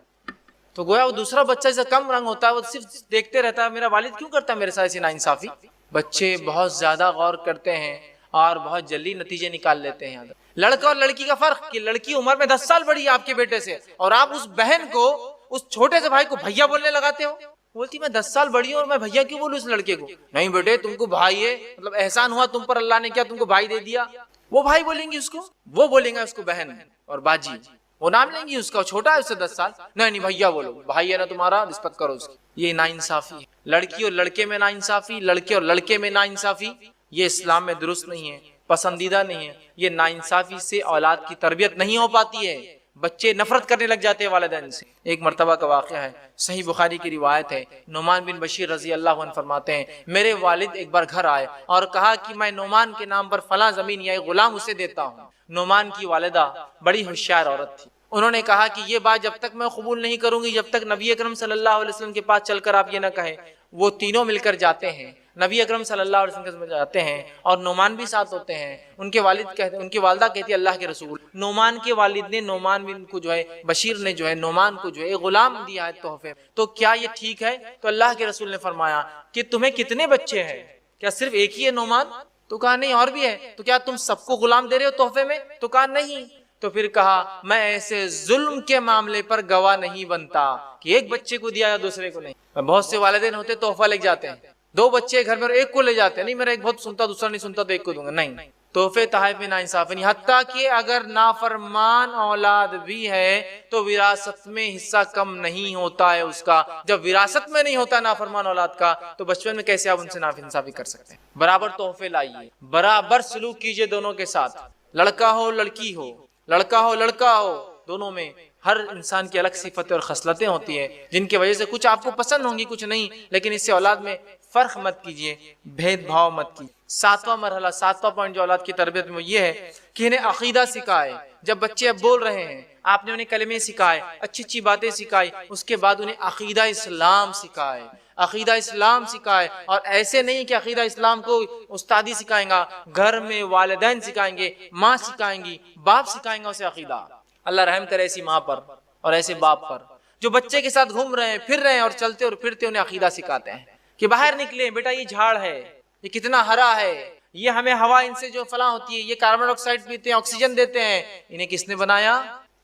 تو گویا وہ دوسرا بچہ جیسا کم رنگ ہوتا ہے وہ صرف دیکھتے رہتا ہے میرا والد کیوں کرتا ہے میرے ساتھ ایسی ناانصافی۔ بچے بہت زیادہ غور کرتے ہیں اور بہت جلدی نتیجے نکال لیتے ہیں۔ لڑکا اور لڑکی کا فرق کہ لڑکی عمر میں 10 سال بڑی ہے آپ کے بیٹے سے، اور آپ اس بہن کو، اس چھوٹے سے بھائی کو بھیا بولنے لگاتے ہو۔ بولتی میں 10 سال بڑی ہوں اور میں بھیا کیوں بولوں اس لڑکے کو؟ نہیں بیٹے تم کو بھائی ہے، مطلب احسان ہوا تم پر، اللہ نے کیا تم کو بھائی دے دیا۔ وہ بھائی بولیں گی اس کو، وہ بولیں گا اس کو بہن اور باجی، وہ نام لیں گی اس کا، چھوٹا ہے اس سے 10 سال، نہیں بھیا بولو، بھائی ہے نا تمہارا، رسپیکٹ کرو اس کی۔ یہ ناانصافی ہے، لڑکی اور لڑکے میں ناانصافی، لڑکے اور لڑکے میں ناانصافی، یہ اسلام میں درست نہیں ہے، پسندیدہ نہیں ہے۔ یہ ناانصافی سے اولاد کی تربیت نہیں ہو پاتی ہے، بچے نفرت کرنے لگ جاتے ہیں والدین سے۔ ایک مرتبہ کا واقعہ ہے، صحیح بخاری کی روایت ہے، نعمان بن بشیر رضی اللہ عنہ فرماتے ہیں میرے والد ایک بار گھر آئے اور کہا کہ میں نعمان کے نام پر فلاں زمین یا ایک غلام اسے دیتا ہوں۔ نعمان کی والدہ بڑی ہوشیار عورت تھی، انہوں نے کہا کہ یہ بات جب تک میں قبول نہیں کروں گی جب تک نبی اکرم صلی اللہ علیہ وسلم کے پاس چل کر آپ یہ نہ کہیں۔ وہ تینوں مل کر جاتے ہیں، نبی اکرم صلی اللہ علیہ وسلم کے پاس جاتے ہیں اور نعمان بھی ساتھ ہوتے ہیں۔ ان کے والد کہتے ہیں، ان کی والدہ کہتی ہے اللہ کے رسول، نعمان کے والد نے نعمان بن کو جو ہے بشیر نے جو ہے نعمان کو جو ہے ایک غلام دیا ہے تحفے، تو کیا یہ ٹھیک ہے؟ تو اللہ کے رسول نے فرمایا کہ تمہیں کتنے بچے ہیں؟ کیا صرف ایک ہی ہے نعمان؟ تو کہا نہیں اور بھی ہے۔ تو کیا تم سب کو غلام دے رہے ہو تحفے میں؟ تو کہا نہیں۔ تو پھر کہا میں ایسے ظلم کے معاملے پر گواہ نہیں بنتا کہ ایک بچے کو دیا یا دوسرے کو نہیں۔ بہت سے والدین ہوتے تحفہ لے جاتے ہیں، 2 بچے گھر میں اور ایک کو لے جاتے ہیں، نہیں میرا ایک بہت سنتا دوسرا نہیں سنتا تو ایک کو دوں گا، نہیں۔ تحفے تحائف میں ناانصافی نہیں، حتیٰ کہ اگر نافرمان اولاد بھی ہے تو وراثت میں حصہ کم نہیں ہوتا ہے اس کا۔ جب وراثت میں نہیں ہوتا نافرمان اولاد کا تو بچپن میں کیسے آپ ان سے ناانصافی کر سکتے ہیں؟ برابر تحفے لائیے، برابر سلوک کیجئے دونوں کے ساتھ، لڑکا ہو لڑکی ہو، لڑکا ہو لڑکا ہو، دونوں میں ہر انسان کی الگ صفتیں اور خصلتیں ہوتی ہیں جن کی وجہ سے کچھ آپ کو پسند ہوں گی کچھ نہیں، لیکن اس سے اولاد میں فرق مت کیجیے، بھید بھاؤ مت کیجیے۔ 7واں مرحلہ، 7واں پوائنٹ جو اولاد کی تربیت میں یہ ہے کہ انہیں عقیدہ سکھائے۔ جب بچے اب بول رہے ہیں آپ نے انہیں کلمے سکھائے، اچھی اچھی باتیں سکھائی، اس کے بعد انہیں عقیدہ اسلام سکھائے، عقیدہ اسلام سکھائے۔ اور ایسے نہیں کہ عقیدہ اسلام کو استادی سکھائیں گا، گھر میں والدین سکھائیں گے، ماں سکھائیں گی، باپ سکھائیں گا اسے عقیدہ۔ اللہ رحم کرے ایسی ماں پر اور ایسے باپ پر جو بچے کے ساتھ گھوم رہے ہیں پھر رہے ہیں اور چلتے اور پھرتے انہیں عقیدہ سکھاتے ہیں کہ باہر نکلے بیٹا، یہ جھاڑ ہے، یہ کتنا ہرا ہے، یہ ہمیں ہوا ان سے جو فلاں ہوتی ہے، یہ کاربن ڈائی آکسائڈ پیتے ہیں، آکسیجن دیتے ہیں، انہیں کس نے بنایا؟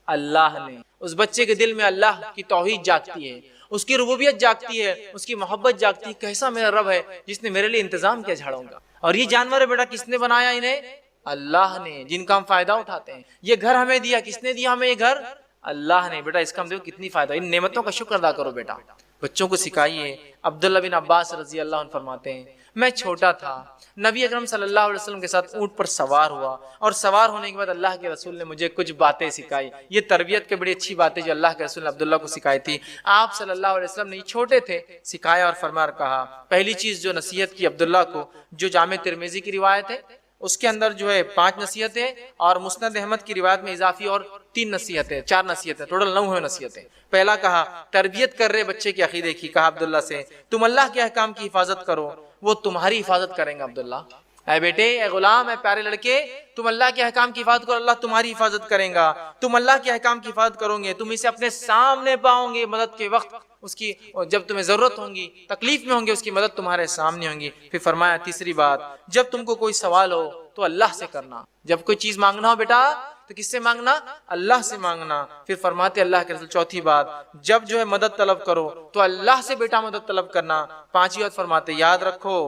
اللہ نے۔ اس بچے کے دل میں اللہ کی توحید جاگتی ہے، اس کی ربوبیت جاگتی ہے، اس کی محبت جاگتی ہے، کیسا میرا رب ہے جس نے میرے لیے انتظام کیا جھاڑوں کا، اور یہ جانور ہے بیٹا کس نے بنایا انہیں؟ اللہ نے، جن کا ہم فائدہ اٹھاتے ہیں۔ یہ گھر ہمیں دیا، کس نے دیا ہمیں یہ گھر؟ اللہ نے، بیٹا اس کا ہم دیکھو کتنی فائدہ، ان نعمتوں کا شکر ادا کرو بیٹا۔ بچوں کو سکھائیے۔ عبداللہ بن عباس رضی اللہ عنہ فرماتے ہیں میں چھوٹا تھا، نبی اکرم صلی اللہ علیہ وسلم کے ساتھ اونٹ پر سوار ہوا، اور سوار ہونے کے بعد اللہ کے رسول نے مجھے کچھ باتیں سکھائی۔ یہ تربیت کے بڑی اچھی باتیں جو اللہ کے رسول نے عبداللہ کو سکھائی تھی۔ آپ صلی اللہ علیہ وسلم نے چھوٹے تھے سکھایا اور فرمایا کہا، پہلی چیز جو نصیحت کی عبداللہ کو، جو جامع ترمذی کی روایت ہے اس کے اندر جو ہے 5 نصیحتیں، اور مسند احمد کی روایت میں اضافی اور 3 نصیحتیں، 4 نصیحتیں، ٹوٹل 9 نصیحتیں۔ پہلا کہا تربیت کر رہے بچے کے عقیدے کی، کہا عبداللہ سے تم اللہ کے احکام کی حفاظت کرو، وہ تمہاری حفاظت کریں گے عبداللہ۔ اے بیٹے، اے غلام، اے پیارے لڑکے، تم اللہ کے احکام کی حفاظت کرو، اللہ تمہاری حفاظت کرے گا۔ تم اللہ کے احکام کی حفاظت کرو گے، تم اسے اپنے سامنے پاؤ گے مدد کے وقت، اس کی جب تمہیں ضرورت ہوگی، تکلیف میں ہوں گے، اس کی مدد تمہارے سامنے ہوں گی۔ پھر فرمایا تیسری بات، جب تم کو کوئی سوال ہو تو اللہ سے کرنا۔ جب کوئی چیز مانگنا ہو بیٹا تو کس سے مانگنا؟ اللہ سے مانگنا۔ پھر فرماتے اللہ کے رسول چوتھی بات، جب جو ہے مدد طلب کرو تو اللہ سے بیٹا مدد طلب کرنا۔ پانچویں بات فرماتے یاد رکھو،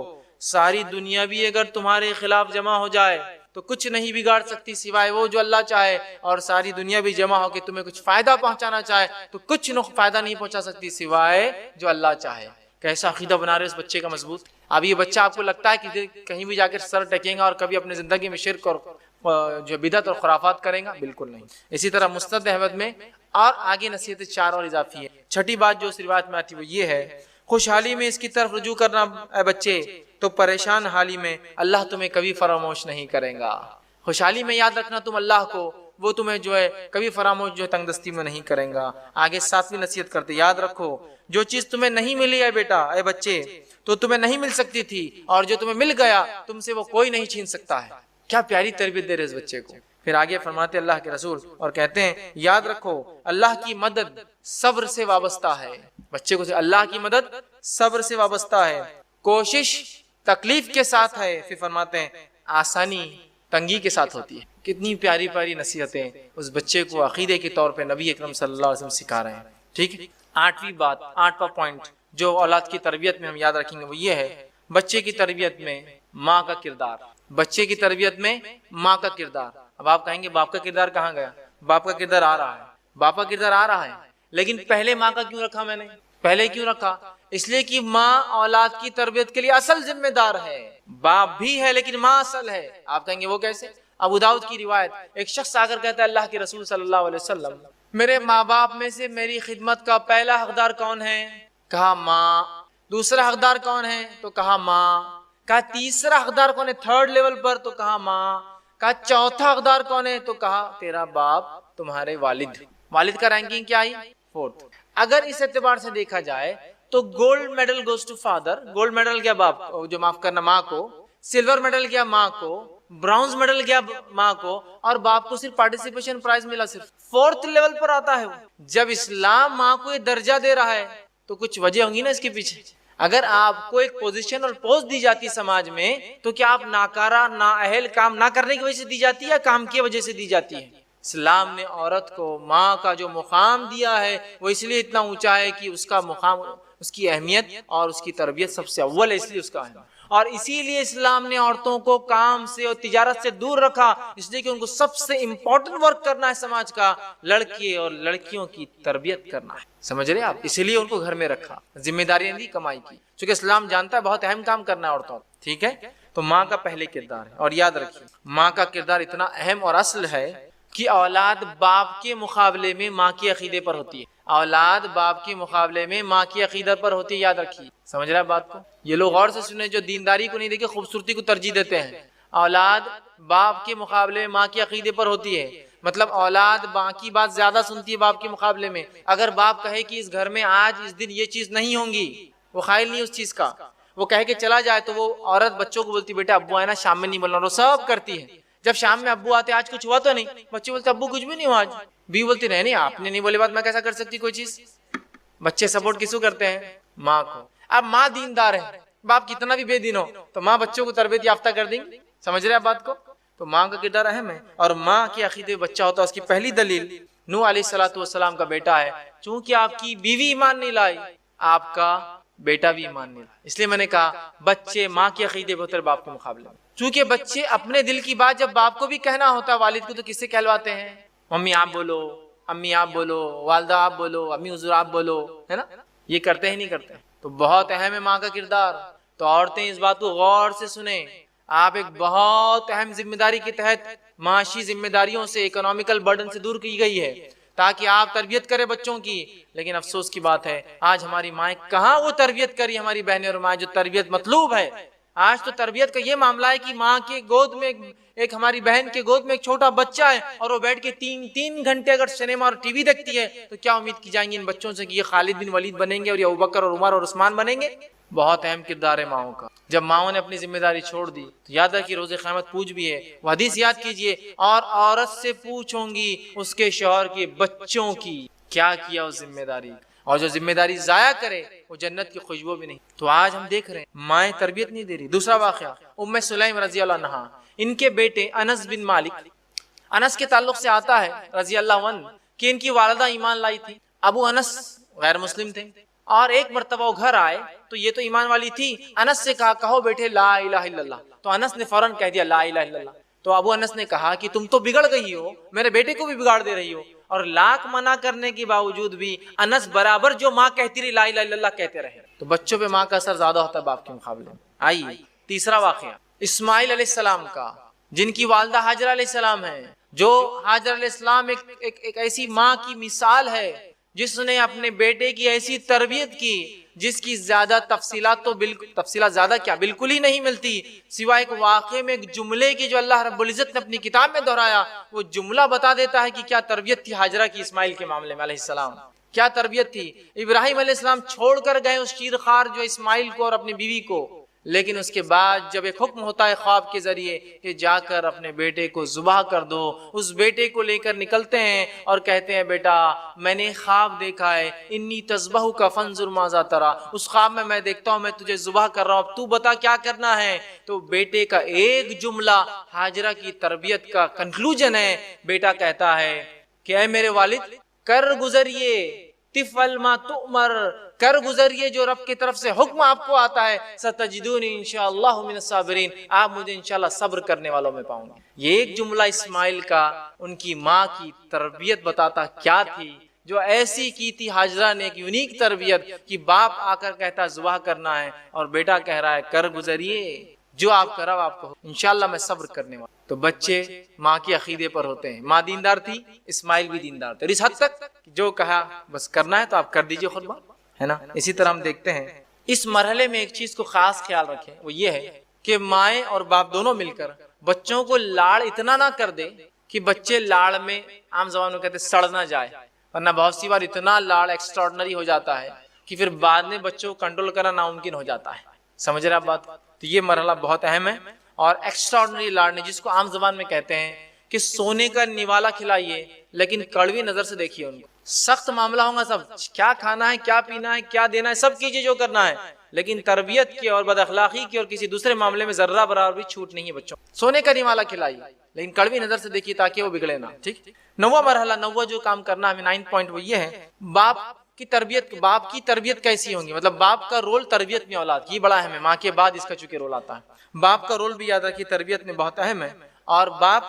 ساری دنیا بھی اگر تمہارے خلاف جمع ہو جائے تو کچھ نہیں بگاڑ سکتی سوائے وہ جو اللہ چاہے، اور ساری دنیا بھی جمع ہو کے تمہیں کچھ فائدہ پہنچانا چاہے تو کچھ فائدہ نہیں پہنچا سکتی سوائے جو اللہ چاہے۔ کیسا عقیدہ بنا رہے اس بچے کا مضبوط۔ اب یہ بچہ آپ کو لگتا ہے کہ کہیں بھی جا کے سر ٹکیں گا اور کبھی اپنے زندگی میں شرک اور جو بدعت اور خرافات کریں گا؟ بالکل نہیں۔ اسی طرح مستند احمد میں اور آگے نصیحت 4 اور اضافی ہے۔ چھٹی بات جو اس روایت میں آتی ہے وہ یہ ہے، خوشحالی میں اس کی طرف رجوع کرنا اے بچے تو پریشان حالی میں اللہ تمہیں کبھی فراموش نہیں کرے گا۔ خوشحالی میں یاد رکھنا تم اللہ کو، وہ تمہیں جو ہے کبھی فراموش جو ہے تنگ دستی میں نہیں کریں گا۔ آگے 7ویں نصیحت کرتے یاد رکھو، جو چیز تمہیں نہیں ملی ہے بیٹا، اے بچے، تو تمہیں نہیں مل سکتی تھی، اور جو تمہیں مل گیا تم سے وہ کوئی نہیں چھین سکتا ہے۔ کیا پیاری تربیت دے رہے اس بچے کو۔ پھر آگے فرماتے اللہ کے رسول اور کہتے ہیں یاد رکھو، اللہ کی مدد صبر سے وابستہ ہے۔ بچے کو اللہ کی مدد صبر سے وابستہ ہے، کوشش تکلیف کے ساتھ ہے، پھر فرماتے ہیں آسانی تنگی کے ساتھ ہوتی ہے۔ کتنی پیاری پیاری نصیحتیں اس بچے کو عقیدے کے طور پہ نبی اکرم صلی اللہ علیہ وسلم سکھا رہے ہیں۔ ٹھیک ہے، 8ویں بات، 8واں پوائنٹ جو اولاد کی تربیت میں ہم یاد رکھیں گے وہ یہ ہے، بچے کی تربیت میں ماں کا کردار۔ بچے کی تربیت میں ماں کا کردار۔ اب آپ کہیں گے باپ کا کردار کہاں گیا؟ باپ کا کردار آ رہا ہے، باپ کا کردار آ رہا ہے، لیکن پہلے ماں کا کیوں رکھا میں نے؟ پہلے کیوں رکھا؟ اس لیے کہ ماں اولاد کی تربیت کے لیے اصل ذمہ دار ہے۔ باپ بھی ہے لیکن ماں اصل ہے۔ آپ کہیں گے وہ کیسے؟ ابو داؤد کی روایت، ایک شخص آ کر کہتا ہے اللہ کے رسول صلی اللہ علیہ وسلم، میرے ماں باپ میں سے میری خدمت کا پہلا حقدار کون ہے؟ کہا ماں۔ دوسرا حقدار کون ہے؟ تو کہا ماں۔ کہا تیسرا حقدار کون ہے 3rd لیول پر؟ تو کہا ماں۔ کہا چوتھا حقدار کون ہے؟ تو کہا تیرا باپ، تمہارے والد۔ والد کا رینکنگ کیا آئی؟ 4th۔ اگر اس اعتبار سے دیکھا جائے تو gold medal goes to father, gold medal گیا باپ کو، جو معاف کرنا ماں کو، سلور میڈل گیا ماں کو، برونز میڈل گیا ماں کو، اور باپ کو صرف پارٹیسپیشن پرائز ملا صرف 4th لیول پر آتا ہے۔ جب اسلام ماں کو یہ درجہ دے رہا ہے تو کچھ وجہ ہوں گی نا اس کے پیچھے۔ اگر آپ کو ایک پوزیشن اور پوسٹ دی جاتی ہے سماج میں تو کیا آپ ناکارہ، نااہل کام نہ کرنے کی وجہ سے دی جاتی ہے یا کام کی وجہ سے دی جاتی ہے؟ اسلام نے عورت کو ماں کا جو مقام دیا ہے وہ اس لیے اتنا اونچا ہے کہ اس کا مقام، اس کی اہمیت اور اس کی تربیت سب سے اول ہے، اس لیے اس کا ہے۔ اور اسی لیے اسلام نے عورتوں کو کام سے اور تجارت سے دور رکھا، اس لیے کہ ان کو سب سے امپورٹنٹ ورک کرنا ہے سماج کا، لڑکے اور لڑکیوں کی تربیت کرنا ہے۔ سمجھ رہے آپ؟ اسی لیے ان کو گھر میں رکھا، ذمہ داریاں دی کمائی کی، چونکہ اسلام جانتا ہے بہت اہم کام کرنا ہے عورتوں۔ ٹھیک ہے، تو ماں کا پہلے کردار ہے، اور یاد رکھیے ماں کا کردار اتنا اہم اور اصل ہے کہ اولاد باپ کے مقابلے میں ماں کے عقیدے پر ہوتی ہے۔ اولاد باپ کے مقابلے میں ماں کی عقیدت پر ہوتی ہے، یاد رکھیے۔ سمجھ رہے ہیں بات کو؟ یہ لوگ غور سے سنیں جو دینداری کو نہیں دیکھے، خوبصورتی کو ترجیح دیتے ہیں۔ اولاد باپ کے مقابلے میں ماں کے عقیدے پر ہوتی ہے، مطلب اولاد ماں کی بات زیادہ سنتی ہے باپ کے مقابلے میں۔ اگر باپ کہے کہ اس گھر میں آج اس دن یہ چیز نہیں ہوگی، وہ قائل نہیں اس چیز کا، وہ کہے کہ چلا جائے، تو وہ عورت بچوں کو بولتی بیٹا ابو آئے نا شام میں نہیں بولنا، وہ سب کرتی ہے۔ جب شام میں ابو آتے آج کچھ ہوا تو نہیں، بچے بولتے ابو کچھ بھی نہیں ہوا آج، بھی بولتی نہیں آپ نے نہیں بولے بات میں کیسا کر سکتی کوئی چیز۔ بچے سپورٹ کس کو کرتے ہیں؟ ماں کو۔ اب ماں دیندار ہے، باپ کتنا بھی بے دین ہو تو ماں بچوں کو تربیت یافتہ کر دیں گی۔ سمجھ رہے ہیں بات کو؟ تو ماں کا کردار اہم ہے، اور ماں کے عقیدے بچہ ہوتا ہے۔ اس کی پہلی دلیل نوح علیہ السلام کا بیٹا ہے، چونکہ آپ کی بیوی ایمان نہیں لائی آپ کا بیٹا بھی ایمان نہیں لایا۔ اس لیے میں نے کہا بچے ماں کے عقیدے پہ ہوتے ہیں باپ کے مقابلے میں، چونکہ بچے اپنے دل کی بات جب باپ کو بھی کہنا ہوتا ہے والد کو تو کس سے کہلواتے ہیں؟ ممی آپ بولو، امی آپ بولو، والدہ آپ بولو، امی حضور آپ بولو، ہے نا؟ یہ کرتے ہی نہیں کرتے۔ تو بہت اہم ہے ماں کا کردار۔ تو عورتیں اس بات کو غور سے سنیں، آپ ایک بہت اہم ذمہ داری کے تحت معاشی ذمہ داریوں سے، اکنامیکل برڈن سے دور کی گئی ہے تاکہ آپ تربیت کریں بچوں کی۔ لیکن افسوس کی بات ہے آج ہماری مائیں کہاں وہ تربیت کری، ہماری بہنیں اور مائیں جو تربیت مطلوب ہے۔ آج تو تربیت کا یہ معاملہ ہے کہ ماں کے گود میں ایک ہماری بہن کے گود میں ایک چھوٹا بچہ ہے اور وہ بیٹھ کے 3 گھنٹے اگر سنیما اور ٹی وی دیکھتی ہے تو کیا امید کی جائیں گی ان بچوں سے کہ یہ خالد بن ولید بنیں گے اور یہ ابوبکر اور عمر اور عثمان بنیں گے؟ بہت اہم کردار ہے ماؤں کا. جب ماؤں نے اپنی ذمہ داری چھوڑ دی تو یاد رکھیے روز قیامت پوچھ بھی ہے. وہ حدیث یاد کیجئے، اور عورت سے پوچھوں گی اس کے شوہر کے بچوں کی کیا کیا اس ذمہ داری، اور جو ذمہ داری ضائع کرے وہ جنت کی خوشبو بھی نہیں. تو آج ہم دیکھ رہے ہیں مائیں تربیت نہیں دے رہی. دوسرا واقعہ ام سلیم رضی اللہ عنہا، ان کے بیٹے انس بن مالک، انس کے تعلق سے آتا ہے رضی اللہ عنہ کہ ان کی والدہ ایمان لائی تھی. ابو انس غیر مسلم تھے، اور ایک مرتبہ وہ گھر آئے تو یہ تو ایمان والی تھی. انس سے کہا کہو بیٹے لا الہ الا اللہ، تو انس نے فوراً کہہ دیا لا الہ الا اللہ. تو ابو انس نے کہا کہ تم تو بگڑ گئی ہو، میرے بیٹے کو بھی بگاڑ دے رہی ہو. اور لاکھ منع کرنے کے باوجود بھی انس برابر جو ماں کہتی رہی لا الہ الا اللہ کہتے رہے. تو بچوں پہ ماں کا اثر زیادہ ہوتا ہے باپ کے مقابلے میں. آئیے تیسرا واقعہ اسماعیل علیہ السلام کا، جن کی والدہ ہاجرہ علیہ السلام ہے. جو ہاجرہ علیہ السلام ایک ایسی ماں کی مثال ہے جس نے اپنے بیٹے کی ایسی تربیت کی جس کی زیادہ تفصیلات تو تفصیلات زیادہ کیا بالکل ہی نہیں ملتی، سوائے ایک واقعے میں ایک جملے کی جو اللہ رب العزت نے اپنی کتاب میں دہرایا. وہ جملہ بتا دیتا ہے کہ کیا تربیت تھی ہاجرہ کی اسماعیل کے معاملے میں علیہ السلام، کیا تربیت تھی. ابراہیم علیہ السلام چھوڑ کر گئے اس شیرخوار جو اسماعیل کو اور اپنی بیوی کو، لیکن اس کے بعد جب ایک حکم ہوتا ہے خواب کے ذریعے کہ جا کر اپنے بیٹے کو ذبح کر دو، اس بیٹے کو لے کر نکلتے ہیں اور کہتے ہیں بیٹا میں نے خواب دیکھا ہے، انی تذبحک فانظر ماذا تری، اس خواب میں دیکھتا ہوں میں تجھے ذبح کر رہا ہوں، اب تو بتا کیا کرنا ہے. تو بیٹے کا ایک جملہ ہاجرہ کی تربیت کا کنکلوژن ہے. بیٹا کہتا ہے کہ اے میرے والد کر گزریے، تفعل ما تؤمر، کر گزریے جو رب کی طرف سے حکم آپ کو آتا ہے. ستجدونی انشاءاللہ من الصابرین، آپ مجھے انشاءاللہ صبر کرنے والوں میں پاؤں گے. یہ ایک جملہ اسماعیل کا ان کی ماں کی تربیت بتاتا کیا تھی، جو ایسی کی تھی ہاجرہ نے ایک یونیک تربیت کہ باپ آ کر کہتا ذبح کرنا ہے اور بیٹا کہہ رہا ہے کر گزریے جو آپ کرو آپ کو انشاءاللہ میں صبر کرنے والا. تو بچے ماں کے عقیدے پر ہوتے ہیں. ماں دیندار تھی، اسماعیل بھی دیندار تھے، اس حد تک جو کہا بس کرنا ہے تو آپ کر دیجئے خود بات ہے نا. اسی طرح ہم دیکھتے ہیں اس مرحلے میں ایک چیز کو خاص خیال رکھیں، وہ یہ ہے کہ مائیں اور باپ دونوں مل کر بچوں کو لاڑ اتنا نہ کر دے کہ بچے لاڑ میں عام زبان میں کہتے سڑ نہ جائے. ورنہ بہت سی بار اتنا لاڑ ایکسٹراڈنری ہو جاتا ہے کہ پھر بعد میں بچوں کو کنٹرول کرنا ناممکن ہو جاتا ہے. سمجھ رہے آپ بات؟ تو یہ مرحلہ بہت اہم ہے. اور ایکسٹراڈنری لاڑنے جس کو عام زبان میں کہتے ہیں کہ سونے کا نوالا کھلائیے لیکن کڑوی نظر سے دیکھیے ان کو. سخت معاملہ ہوگا، سب کیا کھانا ہے کیا پینا ہے کیا دینا ہے سب کیجیے جو کرنا ہے، لیکن تربیت کی اور بد اخلاقی کی اور کسی دوسرے معاملے میں ذرہ برابر بھی چھوٹ نہیں ہے. بچوں سونے کا نوالا کھلائیے لیکن کڑوی نظر سے دیکھیے تاکہ وہ بگڑے نہ. ٹھیک. نواں مرحلہ، نواں جو کام کرنا ہے 9 پوائنٹ وہ یہ ہے باپ کی تربیت. باپ کی تربیت کیسی ہوں گی، مطلب باپ کا رول تربیت میں اولاد کی بڑا اہم ہے. ماں کے بعد اس کا چونکہ رول آتا ہے. باپ کا رول بھی یاد رکھیے تربیت میں بہت اہم ہے. اور باپ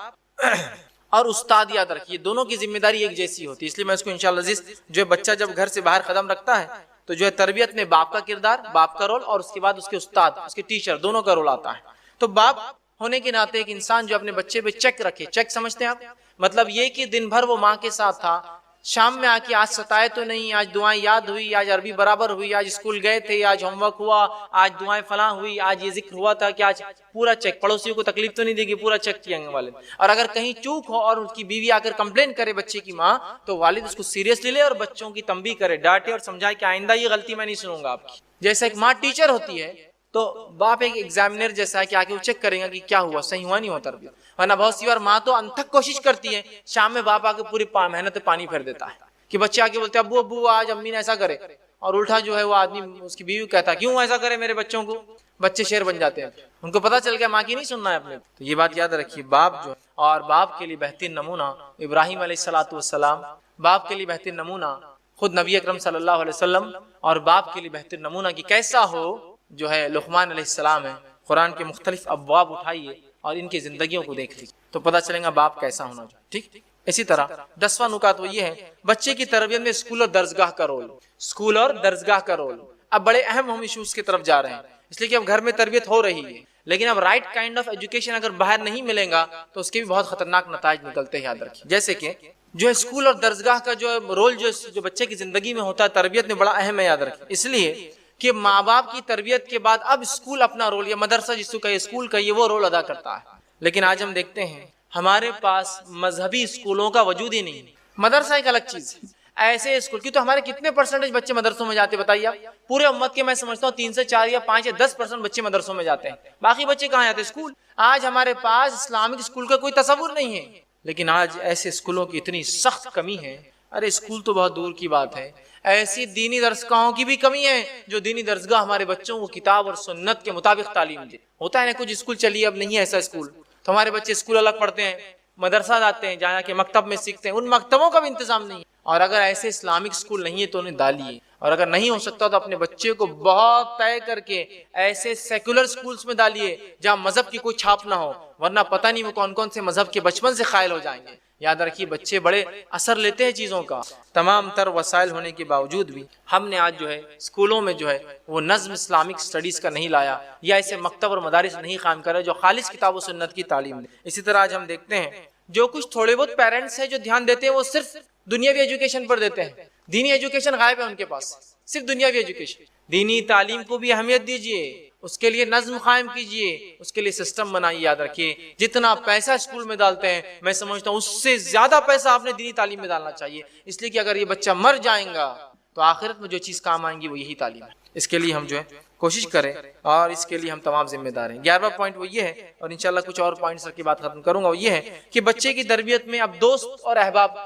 اور استاد یاد رکھیے دونوں کی ذمہ داری ایک جیسی ہوتی ہے. اس لیے میں اس کو انشاءاللہ عزیز جو بچہ جب گھر سے باہر قدم رکھتا ہے تو جو ہے تربیت میں باپ کا کردار، باپ کا رول، اور اس کے بعد اس کے استاد، اس کے ٹیچر دونوں کا رول آتا ہے. تو باپ ہونے کے ناطے ایک انسان جو اپنے بچے پہ چیک رکھے. چیک سمجھتے ہیں آپ؟ مطلب یہ کہ دن بھر وہ ماں کے ساتھ تھا، شام میں آ کے آج ستائے تو نہیں، آج دعائیں یاد ہوئی، آج عربی برابر ہوئی، آج اسکول گئے تھے، آج ہوم ورک ہوا، آج دعائیں فلاں ہوئی، آج یہ ذکر ہوا تھا کہ آج پورا چیک. پڑوسیوں کو تکلیف تو نہیں دے گی، پورا چیک کیا والد. اور اگر کہیں چوک ہو اور اس کی بیوی آ کر کمپلین کرے بچے کی ماں تو والد اس کو سیریسلی لے اور بچوں کی تنبیہ کرے، ڈانٹے اور سمجھائے کہ آئندہ یہ غلطی میں نہیں سنوں گا آپ کی. جیسا ایک ماں ٹیچر ہوتی ہے تو باپ ایک ایگزامینر جیسا ہے کہ آگے وہ چیک کرے گا کہ کیا ہوا، صحیح ہوا نہیں ہوا تربیت. ورنہ بہت سی بار ماں تو انتھک کوشش کرتی ہے، شام میں باپ آ کے پوری محنت پانی پھیر دیتا ہے کہ بچے آگے بولتے ہیں ابو ابو آج امی نے ایسا کرے، اور الٹا جو ہے وہ آدمی اس کی بیوی کہتا ہے کیوں ایسا کرے میرے بچوں کو. بچے شیر بن جاتے ہیں، ان کو پتا چل گیا ماں کی نہیں سننا ہے اپنے. تو یہ بات یاد رکھیے باپ جو ہے، اور باپ کے لیے بہترین نمونہ ابراہیم علیہ الصلوۃ والسلام، باپ کے لیے بہترین نمونہ خود نبی اکرم صلی اللہ علیہ وسلم، اور باپ کے لیے بہترین نمونہ کہ کیسا ہو جو ہے لقمان علیہ السلام ہے. قرآن کے مختلف ابواب اٹھائیے اور ان کی زندگیوں کو دیکھ لیجیے تو پتہ چلے گا باپ کیسا ہونا چاہیے. ٹھیک. اسی طرح 10واں نکات وہ یہ ہے بچے کی تربیت میں اسکول اور درسگاہ کا رول. اسکول اور درسگاہ کا رول اب بڑے اہم ہم ایشوز کی طرف جا رہے ہیں، اس لیے کہ اب گھر میں تربیت ہو رہی ہے، لیکن اب رائٹ کائنڈ آف ایجوکیشن اگر باہر نہیں ملے گا تو اس کے بھی بہت خطرناک نتائج نکلتے ہیں. یاد رکھیے جیسے کہ جو اسکول اور درسگاہ کا جو رول جو بچے کی زندگی میں ہوتا ہے تربیت میں بڑا اہم ہے. یاد رکھیے اس لیے کہ ماں باپ کی تربیت کے بعد اب اسکول اپنا رول، یا مدرسہ جس کو کہے اسکول کا، یہ وہ رول ادا کرتا ہے. لیکن آج ہم دیکھتے ہیں ہمارے پاس مذہبی اسکولوں کا وجود ہی نہیں. مدرسہ ایک الگ چیز ہے. ایسے اسکول کی تو ہمارے کتنے پرسنٹیج بچے مدرسوں میں جاتے بتائیے آپ؟ پورے امت کے میں سمجھتا ہوں 3 سے 4 یا 5 یا 10% بچے مدرسوں میں جاتے ہیں، باقی بچے کہاں جاتے ہیں؟ اسکول۔ آج ہمارے پاس اسلامک اسکول کا کوئی تصور نہیں ہے، لیکن آج ایسے اسکولوں کی اتنی سخت کمی ہے، ارے اسکول تو بہت دور کی بات ہے، ایسی دینی درسگاہوں کی بھی کمی ہے جو دینی درسگاہ ہمارے بچوں کو کتاب اور سنت کے مطابق تعلیم دے۔ ہوتا ہے نا کچھ اسکول چلیے اب نہیں ہے ایسا اسکول، تو ہمارے بچے اسکول الگ پڑھتے ہیں، مدرسہ جاتے ہیں، جہاں کے مکتب میں سیکھتے ہیں، ان مکتبوں کا بھی انتظام نہیں ہے۔ اور اگر ایسے اسلامک اسکول نہیں ہے تو انہیں ڈالیے، اور اگر نہیں ہو سکتا تو اپنے بچے کو بہت طے کر کے ایسے سیکولر اسکولز میں ڈالیے جہاں مذہب کی کوئی چھاپ نہ ہو، ورنہ پتہ نہیں وہ کون کون سے مذہب کے بچپن سے قائل ہو جائیں گے۔ یاد رکھیے بچے بڑے اثر لیتے ہیں چیزوں کا، تمام تر وسائل ہونے کے باوجود بھی ہم نے آج جو ہے اسکولوں میں جو ہے وہ نظم اسلامک اسٹڈیز کا نہیں لایا، یا ایسے مکتب اور مدارس نہیں قائم کرے جو خالص کتاب و سنت کی تعلیم دے۔ اسی طرح آج ہم دیکھتے ہیں جو کچھ تھوڑے بہت پیرنٹس ہیں جو دھیان دیتے ہیں وہ صرف دنیاوی ایجوکیشن پر دیتے ہیں، دینی ایجوکیشن غائب ہے ان کے پاس، صرف دنیاوی ایجوکیشن۔ دینی تعلیم کو بھی اہمیت دیجیے، اس کے لیے نظم قائم کیجیے، اس کے لیے سسٹم بنائیے۔ یاد رکھیے جتنا پیسہ اسکول میں ڈالتے ہیں میں سمجھتا ہوں اس سے زیادہ پیسہ آپ نے دینی تعلیم میں ڈالنا چاہیے، اس لیے کہ اگر یہ بچہ مر جائیں گا تو آخرت میں جو چیز کام آئیں گی وہ یہی تعلیم ہے۔ اس کے لیے ہم جو ہے کوشش کریں اور اس کے لیے ہم تمام ذمہ دار ہیں۔ 11واں پوائنٹ وہ یہ ہے، اور انشاءاللہ کچھ اور پوائنٹس رکھ کے بات ختم کروں گا، وہ یہ ہے کہ بچے کی تربیت میں اب دوست اور احباب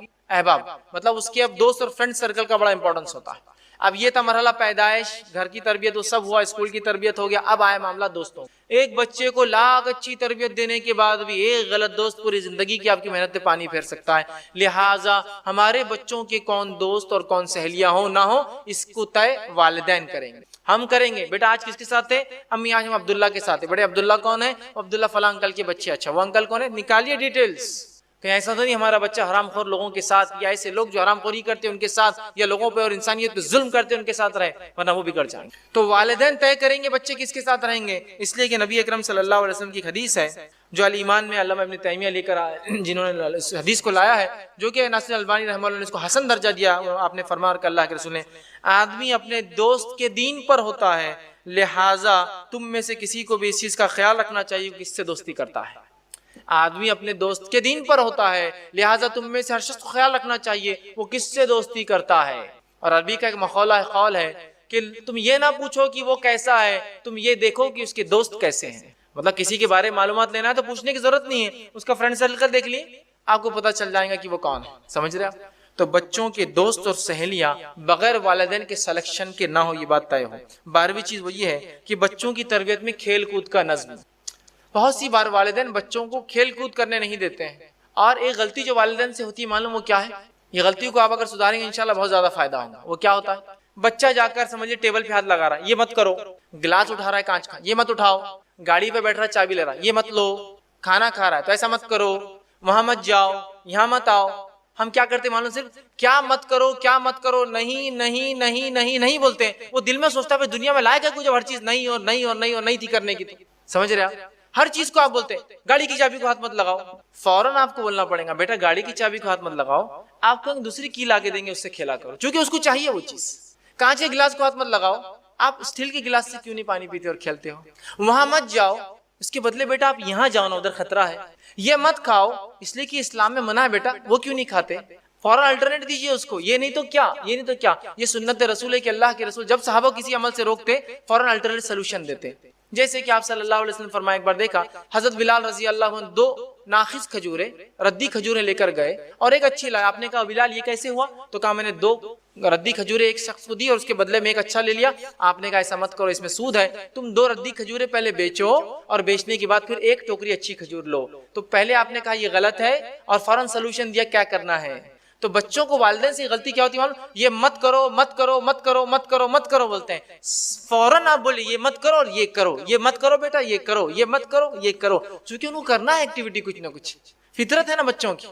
مطلب اس کے اب دوست اور فرینڈ سرکل کا بڑا امپورٹنس ہوتا ہے۔ اب یہ تھا مرحلہ پیدائش، گھر کی تربیت وہ سب ہوا، اسکول کی تربیت ہو گیا، اب آیا معاملہ دوستوں۔ ایک بچے کو لاکھ اچھی تربیت دینے کے بعد بھی ایک غلط دوست پوری زندگی کی آپ کی محنت پہ پانی پھیر سکتا ہے۔ لہٰذا ہمارے بچوں کے کون دوست اور کون سہیلیاں ہوں نہ ہوں اس کو طے والدین کریں گے، ہم کریں گے۔ بیٹا آج کس کے ساتھ ہے؟ امی آج ہم عبداللہ کے ساتھ ہیں۔ بڑے عبداللہ کون ہے؟ عبداللہ فلاں انکل کے بچے۔ اچھا وہ انکل کون ہے؟ نکالیے ڈیٹیلز، کہ ایسا تو نہیں ہمارا بچہ حرام خور لوگوں کے ساتھ، یا ایسے لوگ جو حرام خوری کرتے ہیں ان کے ساتھ، یا لوگوں پہ اور انسانیت پہ ظلم کرتے ہیں ان کے ساتھ رہے، ورنہ وہ بگڑ جائیں گے۔ تو والدین طے کریں گے بچے کس کے ساتھ رہیں گے، اس لیے کہ نبی اکرم صلی اللہ علیہ وسلم کی حدیث ہے جو الایمان میں علامہ ابن تیمیہ لے کر آئے، جنہوں نے اس حدیث کو لایا ہے، جو کہ ناصر البانی رحمہ اللہ نے اس کو حسن درجہ دیا۔ آپ نے فرمایا کہ اللہ کے رسول نے آدمی اپنے دوست کے دین پر ہوتا ہے، لہٰذا تم میں سے کسی کو بھی اس چیز کا خیال رکھنا چاہیے کہ کس سے دوستی کرتا ہے۔ آدمی اپنے دوست کے دین پر ہوتا ہے، لہٰذا تم میں سے ہر شخص کو خیال رکھنا چاہیے وہ کس سے دوستی کرتا ہے۔ اور عربی کا ایک مقولہ قول ہے کہ تم یہ نہ پوچھو کہ وہ کیسا ہے، تم یہ دیکھو کہ اس کے دوست کیسے ہیں۔ مطلب کسی کے بارے میں معلومات لینا ہے تو پوچھنے کی ضرورت نہیں ہے، اس کا فرینڈ سرکل دیکھ لیے آپ کو پتہ چل جائے گا کہ وہ کون ہے۔ سمجھ رہے آپ؟ تو بچوں کے دوست اور سہیلیاں بغیر والدین کے سلیکشن کے نہ ہو، یہ بات طے ہو۔ 12ویں چیز وہ یہ ہے کہ بچوں کی تربیت میں کھیل کود کا نظم۔ بہت سی بار والدین بچوں کو کھیل کود کرنے نہیں دیتے ہیں، اور ایک غلطی جو والدین سے ہوتی ہے معلوم وہ کیا ہے؟ یہ غلطی کو آپ اگر سدھاریں گے انشاءاللہ بہت زیادہ فائدہ ہوگا۔ وہ کیا ہوتا ہے؟ بچہ جا کر سمجھے ٹیبل پہ ہاتھ لگا رہا ہے، یہ مت کرو، گلاس اٹھا رہا ہے کانچ کا، یہ مت اٹھاؤ، گاڑی پہ بیٹھ رہا ہے چابی لے رہا ہے، یہ مت لو، کھانا کھا رہا ہے تو ایسا مت کرو، وہاں مت جاؤ، یہاں مت آؤ۔ ہم کیا کرتے معلوم؟ صرف کیا مت کرو، کیا مت کرو، نہیں نہیں نہیں نہیں نہیں بولتے ہیں۔ وہ دل میں سوچتا ہے دنیا میں لائق ہے کوئی جب ہر چیز نہیں اور نہیں اور نہیں اور نہیں تھی کرنے کی، تو سمجھ رہے آپ؟ ہر چیز کو آپ بولتے ہیں گاڑی کی چابی کو ہاتھ مت لگاؤ، فوراً آپ کو بولنا پڑے گا بیٹا گاڑی کی چابی کو ہاتھ مت لگاؤ، آپ کو دوسری کی لا کے دیں گے، اس سے کھیلا کرو، چونکہ اس کو چاہیے وہ چیز۔ کانچ کے گلاس کو ہاتھ مت لگاؤ، آپ اسٹیل کے گلاس سے کیوں نہیں پانی پیتے اور کھیلتے ہو؟ وہاں مت جاؤ، اس کے بدلے بیٹا آپ یہاں جاؤ نا، ادھر خطرہ ہے۔ یہ مت کھاؤ، اس لیے کہ اسلام میں منع ہے بیٹا، وہ کیوں نہیں کھاتے؟ فوراً الٹرنیٹ دیجیے اس کو، یہ نہیں تو کیا، یہ نہیں تو کیا۔ یہ سنت رسول ہے کہ اللہ کے رسول جب صحابہ کسی عمل سے روکتے فوراً الٹرنیٹ سولوشن دیتے۔ جیسے کہ آپ صلی اللہ علیہ وسلم فرمایا، ایک بار دیکھا حضرت بلال رضی اللہ عنہ 2 ناخص کھجوریں، ردی کھجوریں لے کر گئے اور ایک اچھی لائے۔ آپ نے کہا بلال یہ کیسے ہوا؟ تو کہا میں نے 2 ردی کھجوریں ایک شخص کو دی اور اس کے بدلے میں ایک اچھا لے لیا۔ آپ نے کہا ایسا مت کرو، اس میں سود ہے، تم 2 ردی کھجوریں پہلے بیچو اور بیچنے کے بعد پھر ایک ٹوکری اچھی کھجور لو۔ تو پہلے آپ نے کہا یہ غلط ہے اور فوراً سولوشن دیا کیا کرنا ہے۔ تو بچوں کو والدین سے غلطی کیا ہوتی ہے معلوم؟ یہ مت کرو مت کرو مت کرو مت کرو مت کرو بولتے ہیں، فوراً آپ بولے یہ مت کرو اور یہ کرو، یہ مت کرو بیٹا یہ کرو، یہ مت کرو یہ کرو، چونکہ انہوں کرنا ہے ایکٹیویٹی کچھ نہ کچھ، فطرت ہے نا بچوں کی۔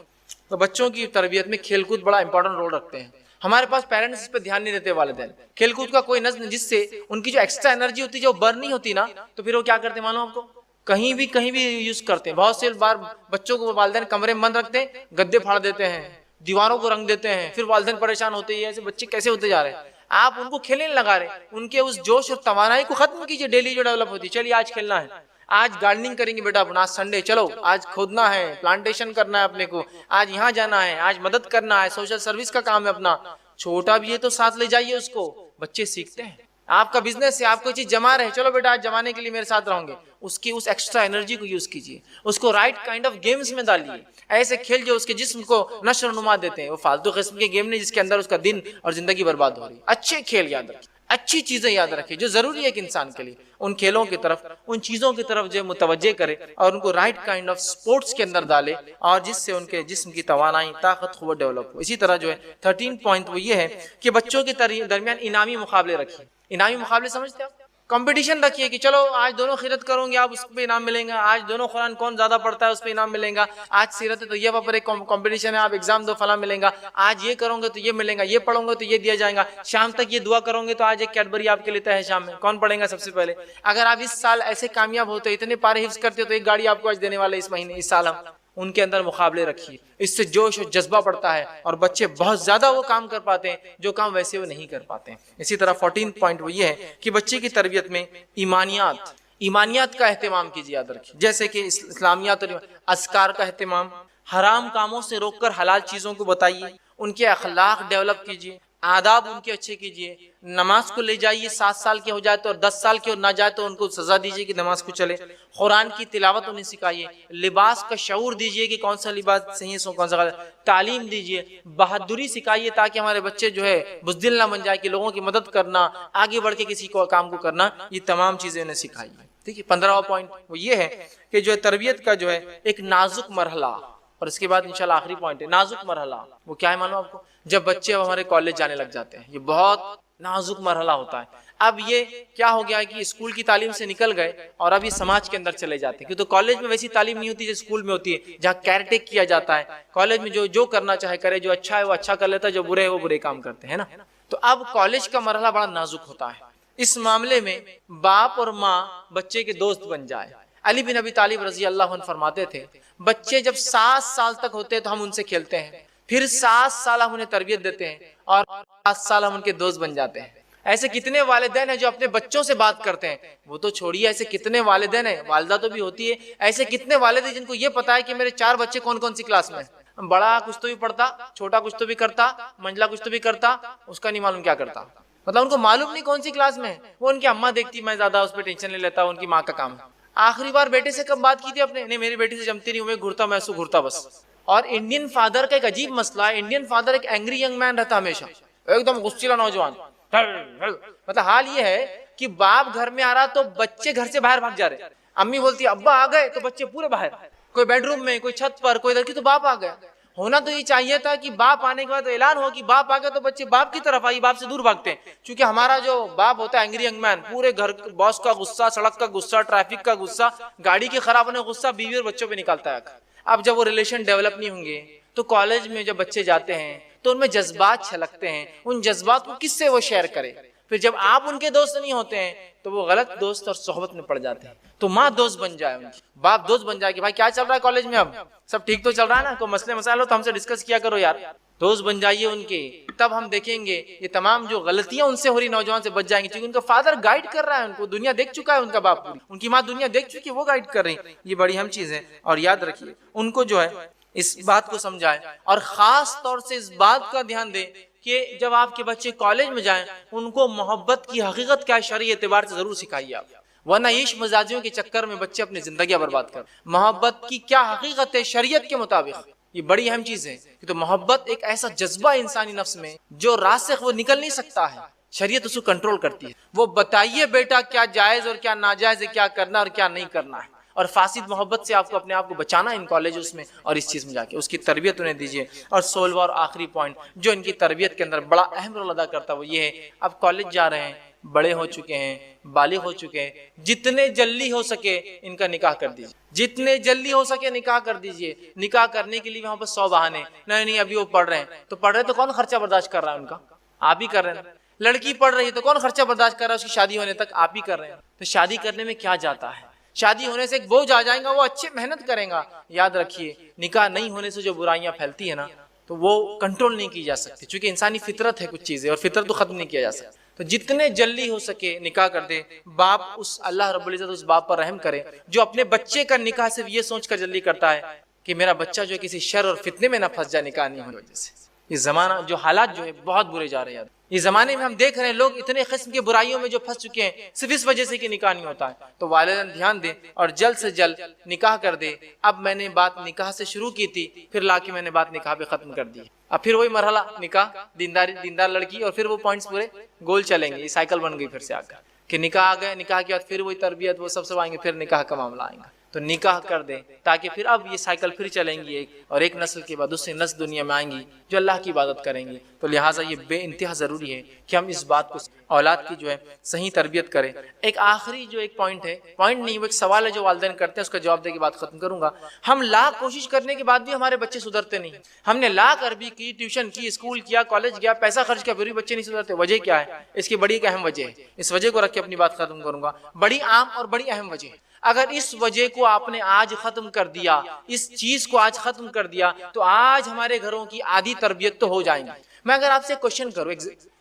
تو بچوں کی تربیت میں کھیل کود بڑا امپورٹنٹ رول رکھتے ہیں۔ ہمارے پاس پیرنٹس اس پہ دھیان نہیں دیتے، والدین کھیل کود کا کوئی نظم جس سے ان کی جو ایکسٹرا انرجی ہوتی ہے جو برن نہیں ہوتی نا، تو پھر وہ کیا کرتے معلوم آپ کو؟ کہیں بھی یوز کرتے ہیں۔ بہت سے بار بچوں کو والدین کمرے میں بند رکھتے ہیں، گدے پھاڑ دیتے ہیں، دیواروں کو رنگ دیتے ہیں، پھر والدین پریشان ہوتے ہیں ایسے بچے کیسے ہوتے جا رہے ہیں۔ آپ ان کو کھیلنے لگا رہے، ان کے اس جوش اور توانائی کو ختم کیجیے، ڈیلی جو ڈیولپ ہوتی ہے۔ چلیے آج کھیلنا ہے، آج گارڈننگ کریں گے بیٹا اپنا، آج سنڈے چلو آج کھودنا ہے، پلانٹیشن کرنا ہے اپنے کو، آج یہاں جانا ہے، آج مدد کرنا ہے، سوشل سروس کا کام ہے اپنا۔ چھوٹا بھی ہے تو ساتھ لے جائیے اس کو، بچے سیکھتے ہیں۔ آپ کا بزنس ہے، آپ کوئی چیز جما رہے ہیں، چلو بیٹا آج جمانے کے لیے میرے ساتھ رہوں گے، اس کی اس ایکسٹرا انرجی کو یوز کیجیے، اس کو رائٹ کائنڈ آف گیمز میں ڈالیے، ایسے کھیل جو اس کے جسم کو نشو و نما دیتے ہیں، وہ فالتو قسم کے گیم نہیں جس کے اندر اس کا دن اور زندگی برباد ہو رہی ہے۔ اچھے کھیل یاد رکھیں، اچھی چیزیں یاد رکھیں جو ضروری ہے ایک انسان کے لیے، ان کھیلوں کی طرف، ان چیزوں کی طرف جو متوجہ کرے اور ان کو رائٹ کائنڈ آف سپورٹس کے اندر ڈالے، اور جس سے ان کے جسم کی توانائی، طاقت، قوت ڈیولپ ہو۔ اسی طرح جو ہے 13 پوائنٹ وہ یہ ہے کہ بچوں کے درمیان انعامی مقابلے رکھیں۔ انعامی مقابلے سمجھتے ہیں آپ؟ کمپٹیشن رکھیے کہ چلو آج دونوں خیرت کروں گے، آپ اس پہ انعام ملیں گا، آج دونوں قرآن کون زیادہ پڑھتا ہے اس پہ انعام ملیں گا، آج سیرت طیبہ پر ایک کمپٹیشن ہے، آپ ایگزام دو فلاں ملیں گا، آج یہ کروں گے تو یہ ملیں گا، یہ پڑھوں گے تو یہ دیا جائے گا، شام تک یہ دعا کروں گے تو آج ایک کیڈبری آپ کے لیتا ہے شام میں، کون پڑھیں گا سب سے پہلے؟ اگر آپ اس سال ایسے کامیاب ہوتے، اتنے پارے حفظ کرتے تو ایک گاڑی آپ کو آج دینے والے اس مہینے، اس سال ہم ان کے اندر مقابلے رکھیے، اس سے جوش و جذبہ بڑھتا ہے اور بچے بہت زیادہ وہ کام کر پاتے ہیں جو کام ویسے وہ نہیں کر پاتے ہیں۔ اسی طرح 14 پوائنٹ وہ یہ ہے کہ بچے کی تربیت میں ایمانیات کا اہتمام کیجیے، یاد رکھیے، جیسے کہ اسلامیات اور اذکار کا اہتمام، حرام کاموں سے روک کر حلال چیزوں کو بتائیے، ان کے اخلاق ڈیولپ کیجیے، آداب ان کے اچھے کیجیے، نماز کو لے جائیے، 7 سال کے ہو جائے تو اور 10 سال کے اور نہ جائے تو ان کو سزا دیجیے کہ نماز کو چلے، قرآن کی تلاوت انہیں سکھائیے، لباس کا شعور دیجیے کہ کون سا لباس صحیح ہے کون سا غلط، تعلیم دیجیے، بہادری سکھائیے تاکہ ہمارے بچے جو ہے بزدل نہ بن جائے کہ لوگوں کی مدد کرنا، آگے بڑھ کے کسی کو کام کو کرنا، یہ تمام چیزیں انہیں سکھائیے۔ ٹھیک ہے، 15واں پوائنٹ وہ یہ ہے کہ جو ہے تربیت کا جو ہے ایک نازک مرحلہ، اور اس کے بعد انشاءاللہ آخری پوائنٹ ہے نازک مرحلہ، وہ کیا ہے معلوم آپ کو؟ جب بچے اب ہمارے کالج جانے لگ جاتے ہیں، یہ بہت نازک مرحلہ ہوتا ہے۔ اب یہ کیا ہو گیا ہے کہ اسکول کی تعلیم سے نکل گئے اور اب یہ سماج کے اندر چلے جاتے ہیں، کیونکہ کالج میں ویسی تعلیم نہیں ہوتی جو اسکول میں ہوتی ہے، جہاں کیئر ٹیک کیا جاتا ہے۔ کالج میں جو کرنا چاہے کرے، جو اچھا ہے وہ اچھا کر لیتا ہے، جو برے ہے وہ برے کام کرتے ہیں نا۔ تو اب کالج کا مرحلہ بڑا نازک ہوتا ہے، اس معاملے میں باپ اور ماں بچے کے دوست بن جائے۔ علی بن ابی طالب رضی اللہ عنہ فرماتے تھے بچے جب 7 سال تک ہوتے ہیں تو ہم ان سے کھیلتے ہیں، پھر 7 سال ہم انہیں تربیت دیتے ہیں اور 7 سال ہم ان کے دوست بن جاتے ہیں۔ ایسے کتنے والدین ہیں جو اپنے بچوں سے بات کرتے ہیں، وہ تو چھوڑیے، ایسے کتنے والدین ہیں، والدہ تو بھی ہوتی ہے، ایسے کتنے والد ہیں جن کو یہ پتا ہے کہ میرے 4 بچے کون کون سی کلاس میں ہیں، بڑا کچھ تو بھی پڑھتا، چھوٹا کچھ تو بھی کرتا، منجلا کچھ تو بھی کرتا، اس کا نہیں معلوم کیا کرتا، مطلب ان کو معلوم نہیں کون سی کلاس میں ہے، وہ ان کی اماں دیکھتی، میں زیادہ اس پہ ٹینشن نہیں لیتا، ان کی ماں کا کام ہے۔ آخری بار بیٹے سے کب بات کی تھی اپنے؟ نہیں میری بیٹی سے جمتی نہیں ہوں، میں گھرتا، میں سو گھرتا بس۔ اور انڈین فادر کا ایک عجیب مسئلہ ہے، انڈین فادر ایک اینگری ینگ مین رہتا ہمیشہ، ایک دم غصیلا نوجوان، مطلب حال یہ ہے کہ باپ گھر میں آ رہا تو بچے گھر سے باہر بھاگ جا رہے، امی بولتی ابا آ گئے تو بچے پورے باہر، کوئی بیڈ روم میں، کوئی چھت پر، کوئی ادھر کی، تو باپ آ گیا۔ ہونا تو یہ چاہیے تھا کہ باپ آنے کے بعد اعلان ہو کہ باپ آ گیا تو بچے باپ کی طرف آئیے، باپ سے دور بھاگتے ہیں، چونکہ ہمارا جو باپ ہوتا ہے اینگری ینگ مین، پورے گھر باس کا غصہ، سڑک کا غصہ، ٹریفک کا غصہ، گاڑی کے خراب ہونے کا غصہ بیوی اور بچوں پہ نکالتا ہے۔ اب جب وہ ریلیشن ڈیولپ نہیں ہوں گے تو کالج میں جب بچے جاتے ہیں تو ان میں جذبات چھلکتے ہیں، ان جذبات کو کس سے وہ شیئر کرے؟ پھر جب آپ ان کے دوست نہیں ہوتے ہیں تو وہ غلط دوست اور صحبت میں پڑ جاتے ہیں۔ تو ماں دوست بن جائے ان کی، باپ دوست بن جائے کہ بھائی کیا چل رہا ہے کالج میں، اب سب ٹھیک تو چل رہا ہے نا، کوئی مسئلے مسائل ہو تو ہم سے ڈسکس کیا کرو یار، دوست بن جائیے ان کے، تب ہم دیکھیں گے یہ تمام جو غلطیاں ان سے ہو رہی نوجوان سے بچ جائیں گی، کیونکہ ان کا فادر گائیڈ کر رہا ہے ان کو، دنیا دیکھ چکا ہے ان کا باپ، ان کی ماں دنیا دیکھ چکی ہے، وہ گائیڈ کر رہی، یہ بڑی اہم چیز ہے۔ اور یاد رکھیے ان کو جو ہے اس بات کو سمجھائیں، اور خاص طور سے اس بات کا دھیان دیں کہ جب آپ کے بچے کالج میں جائیں ان کو محبت کی حقیقت کیا شرعی اعتبار سے ضرور سکھائیے آپ، ورنہ عشق مزاجیوں کے چکر میں بچے اپنی زندگیاں برباد کر۔ محبت کی کیا حقیقت ہے شریعت کے مطابق، یہ بڑی اہم چیز ہے، کہ تو محبت ایک ایسا جذبہ انسانی نفس میں جو راسخ وہ نکل نہیں سکتا ہے، شریعت اس کو کنٹرول کرتی ہے۔ وہ بتائیے بیٹا کیا جائز اور کیا ناجائز ہے، کیا کرنا اور کیا نہیں کرنا ہے، اور فاسد محبت سے آپ کو اپنے آپ کو بچانا ان کالجز میں اور اس چیز میں جا کے اس کی تربیت انہیں دیجیے۔ اور 16واں اور آخری پوائنٹ جو ان کی تربیت کے اندر بڑا اہم رول ادا کرتا ہے وہ یہ ہے، اب کالج جا رہے ہیں، بڑے ہو چکے ہیں، بالغ ہو چکے ہیں، جتنے جلدی ہو سکے ان کا نکاح کر دیجیے، جتنے جلدی ہو سکے نکاح کر دیجیے۔ نکاح کرنے کے لیے وہاں پر 100 بہانے، نہیں ابھی وہ پڑھ رہے ہیں، تو پڑھ رہے تو کون خرچہ برداشت کر رہا ہے ان کا؟ آپ ہی کر رہے ہیں۔ لڑکی پڑھ رہی ہے تو کون خرچہ برداشت کر رہا ہے اس کی شادی ہونے تک؟ آپ ہی کر رہے ہیں۔ تو شادی کرنے میں کیا جاتا ہے؟ شادی ہونے سے ایک بوجھ آ جائے گا، وہ اچھے محنت کریں گا۔ یاد رکھیے نکاح نہیں ہونے سے جو برائیاں پھیلتی ہیں نا تو وہ کنٹرول نہیں کی جا سکتی، چونکہ انسانی فطرت ہے کچھ چیزیں، اور فطرت تو ختم نہیں کیا جا سکتا۔ تو جتنے جلدی ہو سکے نکاح کر دے۔ باپ اس اللہ رب العزت اس باپ پر رحم کرے جو اپنے بچے کا نکاح صرف یہ سوچ کر جلدی کرتا ہے کہ میرا بچہ جو کسی شر اور فتنے میں نہ پھنس جائے نکاح نہیں ہونے کی وجہ سے۔ یہ زمانہ جو حالات جو ہے بہت برے جا رہے ہیں. اس زمانے میں ہم دیکھ رہے ہیں لوگ اتنے قسم کے برائیوں میں جو پھنس چکے ہیں صرف اس وجہ سے کہ نکاح نہیں ہوتا ہے. تو والدین دھیان دیں اور جلد سے جلد نکاح کر دیں. اب میں نے بات نکاح سے شروع کی تھی، پھر لا کے میں نے بات نکاح پہ ختم کر دی. اب پھر وہی مرحلہ نکاح، دیندار لڑکی، اور پھر وہ پوائنٹس پورے گول چلیں گے. یہ سائیکل بن گئی پھر سے آ کر کہ نکاح آ گئے، نکاح کے بعد پھر وہی تربیت، وہ سب آئیں گے، پھر نکاح کا معاملہ آئیں گا. تو نکاح کر دیں تاکہ پھر اب یہ سائیکل پھر چلیں گی، اور ایک نسل کے بعد دوسری نسل دنیا میں آئیں گی جو اللہ کی عبادت کریں گی. تو لہٰذا یہ بے انتہا ضروری ہے کہ ہم اس بات کو اولاد کی جو ہے صحیح تربیت کریں. ایک آخری جو ایک پوائنٹ ہے، پوائنٹ نہیں وہ ایک سوال ہے جو والدین کرتے ہیں، اس کا جواب دے کے بات ختم کروں گا. ہم لاکھ کوشش کرنے کے بعد بھی ہمارے بچے سدھرتے نہیں. ہم نے لاکھ عربی کی، ٹیوشن کی، اسکول کیا، کالج گیا، پیسہ خرچ کیا، پھر بھی بچے نہیں سدھرتے. وجہ کیا ہے؟ اس کی بڑی ایک اہم وجہ ہے. اس وجہ کو رکھ کے اپنی بات ختم کروں گا. بڑی عام اور بڑی اہم وجہ ہے. اگر اس وجہ کو آپ نے آج ختم کر دیا، اس چیز کو آج ختم کر دیا، تو آج ہمارے گھروں کی آدھی تربیت تو ہو جائیں گی. میں اگر آپ سے کوشچن کروں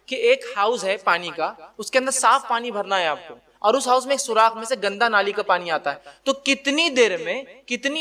کہ ایک ہاؤس ہے پانی کا، اس کے اندر صاف پانی بھرنا ہے آپ کو، اور اس ہاؤس میں ایک سوراخ میں سے گندا نالی کا پانی آتا ہے، تو کتنی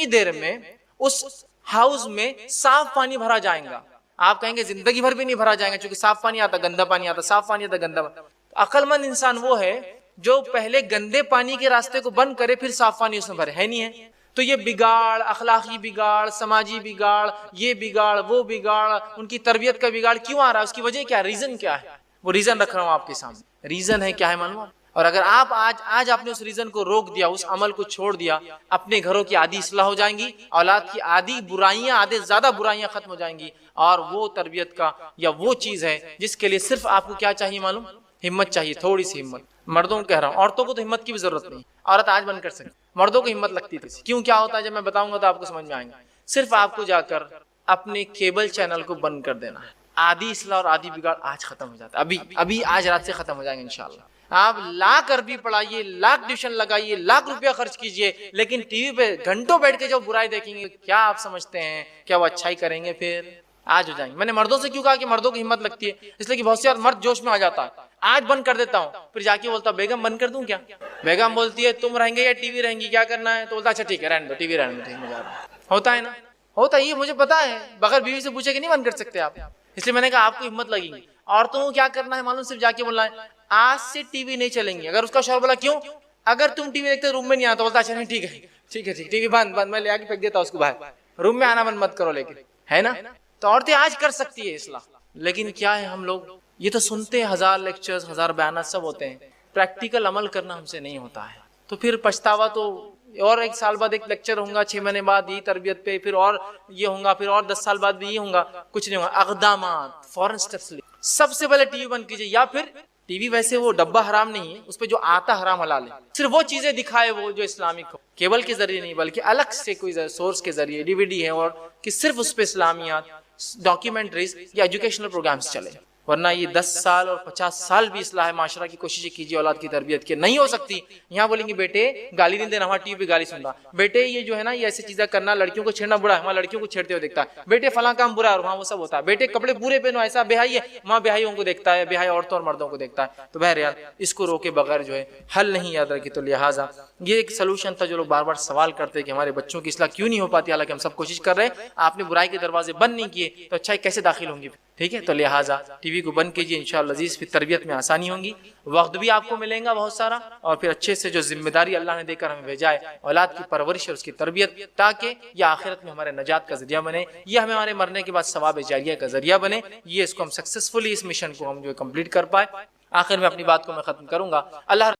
دیر میں اس ہاؤس میں صاف پانی بھرا جائے گا؟ آپ کہیں گے زندگی بھر بھی نہیں بھرا جائے گا، چونکہ صاف پانی آتا، گندا پانی آتا، صاف پانی آتا، گندا پانی. عقل مند انسان وہ ہے جو پہلے گندے پانی کے راستے کو بند کرے، پھر صاف پانی اس میں بھرے. ہے نہیں ہے؟ تو یہ بگاڑ، اخلاقی بگاڑ، سماجی بگاڑ، یہ بگاڑ، وہ بگاڑ، ان کی تربیت کا بگاڑ کیوں آ رہا ہے؟ اس کی وجہ کیا ہے؟ ریزن کیا ہے؟ وہ ریزن رکھ رہا ہوں آپ کے سامنے. ریزن ہے کیا ہے معلوم؟ اور اگر آپ آج آپ نے اس ریزن کو روک دیا، اس عمل کو چھوڑ دیا، اپنے گھروں کی آدھی اصلاح ہو جائیں گی، اولاد کی آدھی برائیاں، آدھے زیادہ برائیاں ختم ہو جائیں گی. اور وہ تربیت کا یا وہ چیز ہے جس کے لیے صرف آپ کو کیا چاہیے معلوم؟ ہمت چاہیے، تھوڑی سی ہمت. مردوں کو کہہ رہا ہوں، عورتوں کو تو ہمت کی بھی ضرورت نہیں. عورت آج بند کر سکتی، مردوں کو ہمت لگتی تھی. کیوں؟ کیا ہوتا ہے جب میں بتاؤں گا تو آپ کو سمجھ میں آئیں گے. صرف آپ کو جا کر اپنے کیبل چینل کو بند کر دینا ہے. آدھی اصلاح اور آدھی بگاڑ آج ختم ہو جاتا ہے. ابھی آج رات سے ختم ہو جائیں گے انشاءاللہ. آپ لاکھ عربی پڑھائیے، لاکھ ٹیوشن لگائیے، لاکھ روپیہ خرچ کیجئے، لیکن ٹی وی پہ گھنٹوں بیٹھ کے جو برائی دیکھیں گے، کیا آپ سمجھتے ہیں کیا وہ اچھائی کریں گے؟ پھر آج ہو جائیں گے. میں نے مردوں سے کیوں کہا کہ مردوں کی ہمت لگتی ہے؟ اس لیے کہ بہت سے مرد جوش میں آ جاتا ہے، آج بند کر دیتا ہوں، پھر جا کے بولتا بیگم بند کر دوں کیا؟ بیگم بولتی ہے تم رہیں گے یا ٹی وی رہیں گی، کیا کرنا ہے؟ تو بولتا اچھا ٹھیک ہے رہنے دو، ٹی وی رہنے دو، ٹھیک میں جا رہا ہوں. ہوتا ہے نا؟ ہوتا ہے. یہ مجھے پتا ہے، بغیر بیوی سے پوچھے کہ نہیں بند کر سکتے آپ. اس لیے میں نے کہا آپ کو ہمت لگے گی. عورتوں کو کیا کرنا ہے معلوم؟ صرف جا کے بولنا ہے آج سے ٹی وی نہیں چلیں گی. اگر اس کا شوہر بولا کیوں؟ اگر تم ٹی وی دیکھتے روم میں نہیں آتا، بولتا اچھا نہیں ٹھیک ہے ٹی وی بند، میں لے آ کے پھینک دیتا اس کو باہر، روم میں آنا بند مت کرو. لیکن ہے نا؟ تو عورتیں آج کر سکتی ہے اصلاح. لیکن کیا ہے، ہم لوگ یہ تو سنتے ہیں، ہزار لیکچرز، ہزار بیانات سب ہوتے ہیں، پریکٹیکل عمل کرنا ہم سے نہیں ہوتا ہے. تو پھر پچھتاوا تو اور 1 سال بعد ایک لیکچر ہوگا، 6 مہینے بعد یہ تربیت پہ، پھر اور یہ ہوگا، پھر اور 10 سال بعد بھی یہ ہوگا. کچھ نہیں ہوگا. اقدامات، فوراً سٹیپس لے. سب سے پہلے ٹی وی بند کیجیے، یا پھر ٹی وی ویسے وہ ڈبہ حرام نہیں ہے، اس پہ جو آتا حرام حلال ہے، صرف وہ چیزیں دکھائے وہ جو اسلامک ہو. کیبل کے ذریعے نہیں بلکہ الگ سے کوئی سورس کے ذریعے ڈی وی ڈی ہے، اور کہ صرف اس پہ اسلامیات، ڈاکیومنٹریز یا ایجوکیشنل پروگرامز چلے. ورنہ یہ 10 سال اور 50 سال بھی اصلاح معاشرہ کی کوششیں کیجیے اولاد کی تربیت کے، نہیں ہو سکتی. یہاں بولیں گے بیٹے گالی نہیں دینا، وہاں ٹی وی پہ گالی سننا. بیٹے یہ جو ہے نا، یہ ایسی چیزیں کرنا، لڑکیوں کو چھیڑنا برا ہے، وہاں لڑکیوں کو چھیڑتے ہوئے دیکھتا ہے. بیٹے فلاں کام برا ہے، اور وہاں وہ سب ہوتا ہے. بیٹے کپڑے پورے پہنو، ایسا بےحائی ہے، وہاں بےحائیوں کو دیکھتا ہے، بےحائی عورتوں اور مردوں کو دیکھتا ہے. تو بہرحال اس کو روکے بغیر جو ہے حل نہیں، یاد رکھیے. تو لہٰذا یہ ایک سلوشن تھا جو لوگ بار بار سوال کرتے کہ ہمارے بچوں کی اصلاح کیوں نہیں ہو پاتی، حالانکہ ہم سب کوشش کر رہے ہیں. آپ نے برائی کے دروازے بند نہیں کیے تو اچھائی کیسے داخل ہوں گی؟ ٹھیک ہے. تو لہٰذا ٹی وی کو بند کیجیے، انشاءاللہ عزیز، پھر تربیت میں آسانی ہوں گی، وقت بھی آپ کو ملے گا بہت سارا، اور پھر اچھے سے جو ذمہ داری اللہ نے دے کر ہمیں بھیجا ہے، اولاد کی پرورش اور اس کی تربیت، تاکہ یہ آخرت میں ہمارے نجات کا ذریعہ بنے، یہ ہمارے مرنے کے بعد ثواب جاریہ کا ذریعہ بنے. یہ اس کو ہم سکسیسفلی، اس مشن کو ہم جو کمپلیٹ کر پائے. آخر میں اپنی بات کو میں ختم کروں گا. اللہ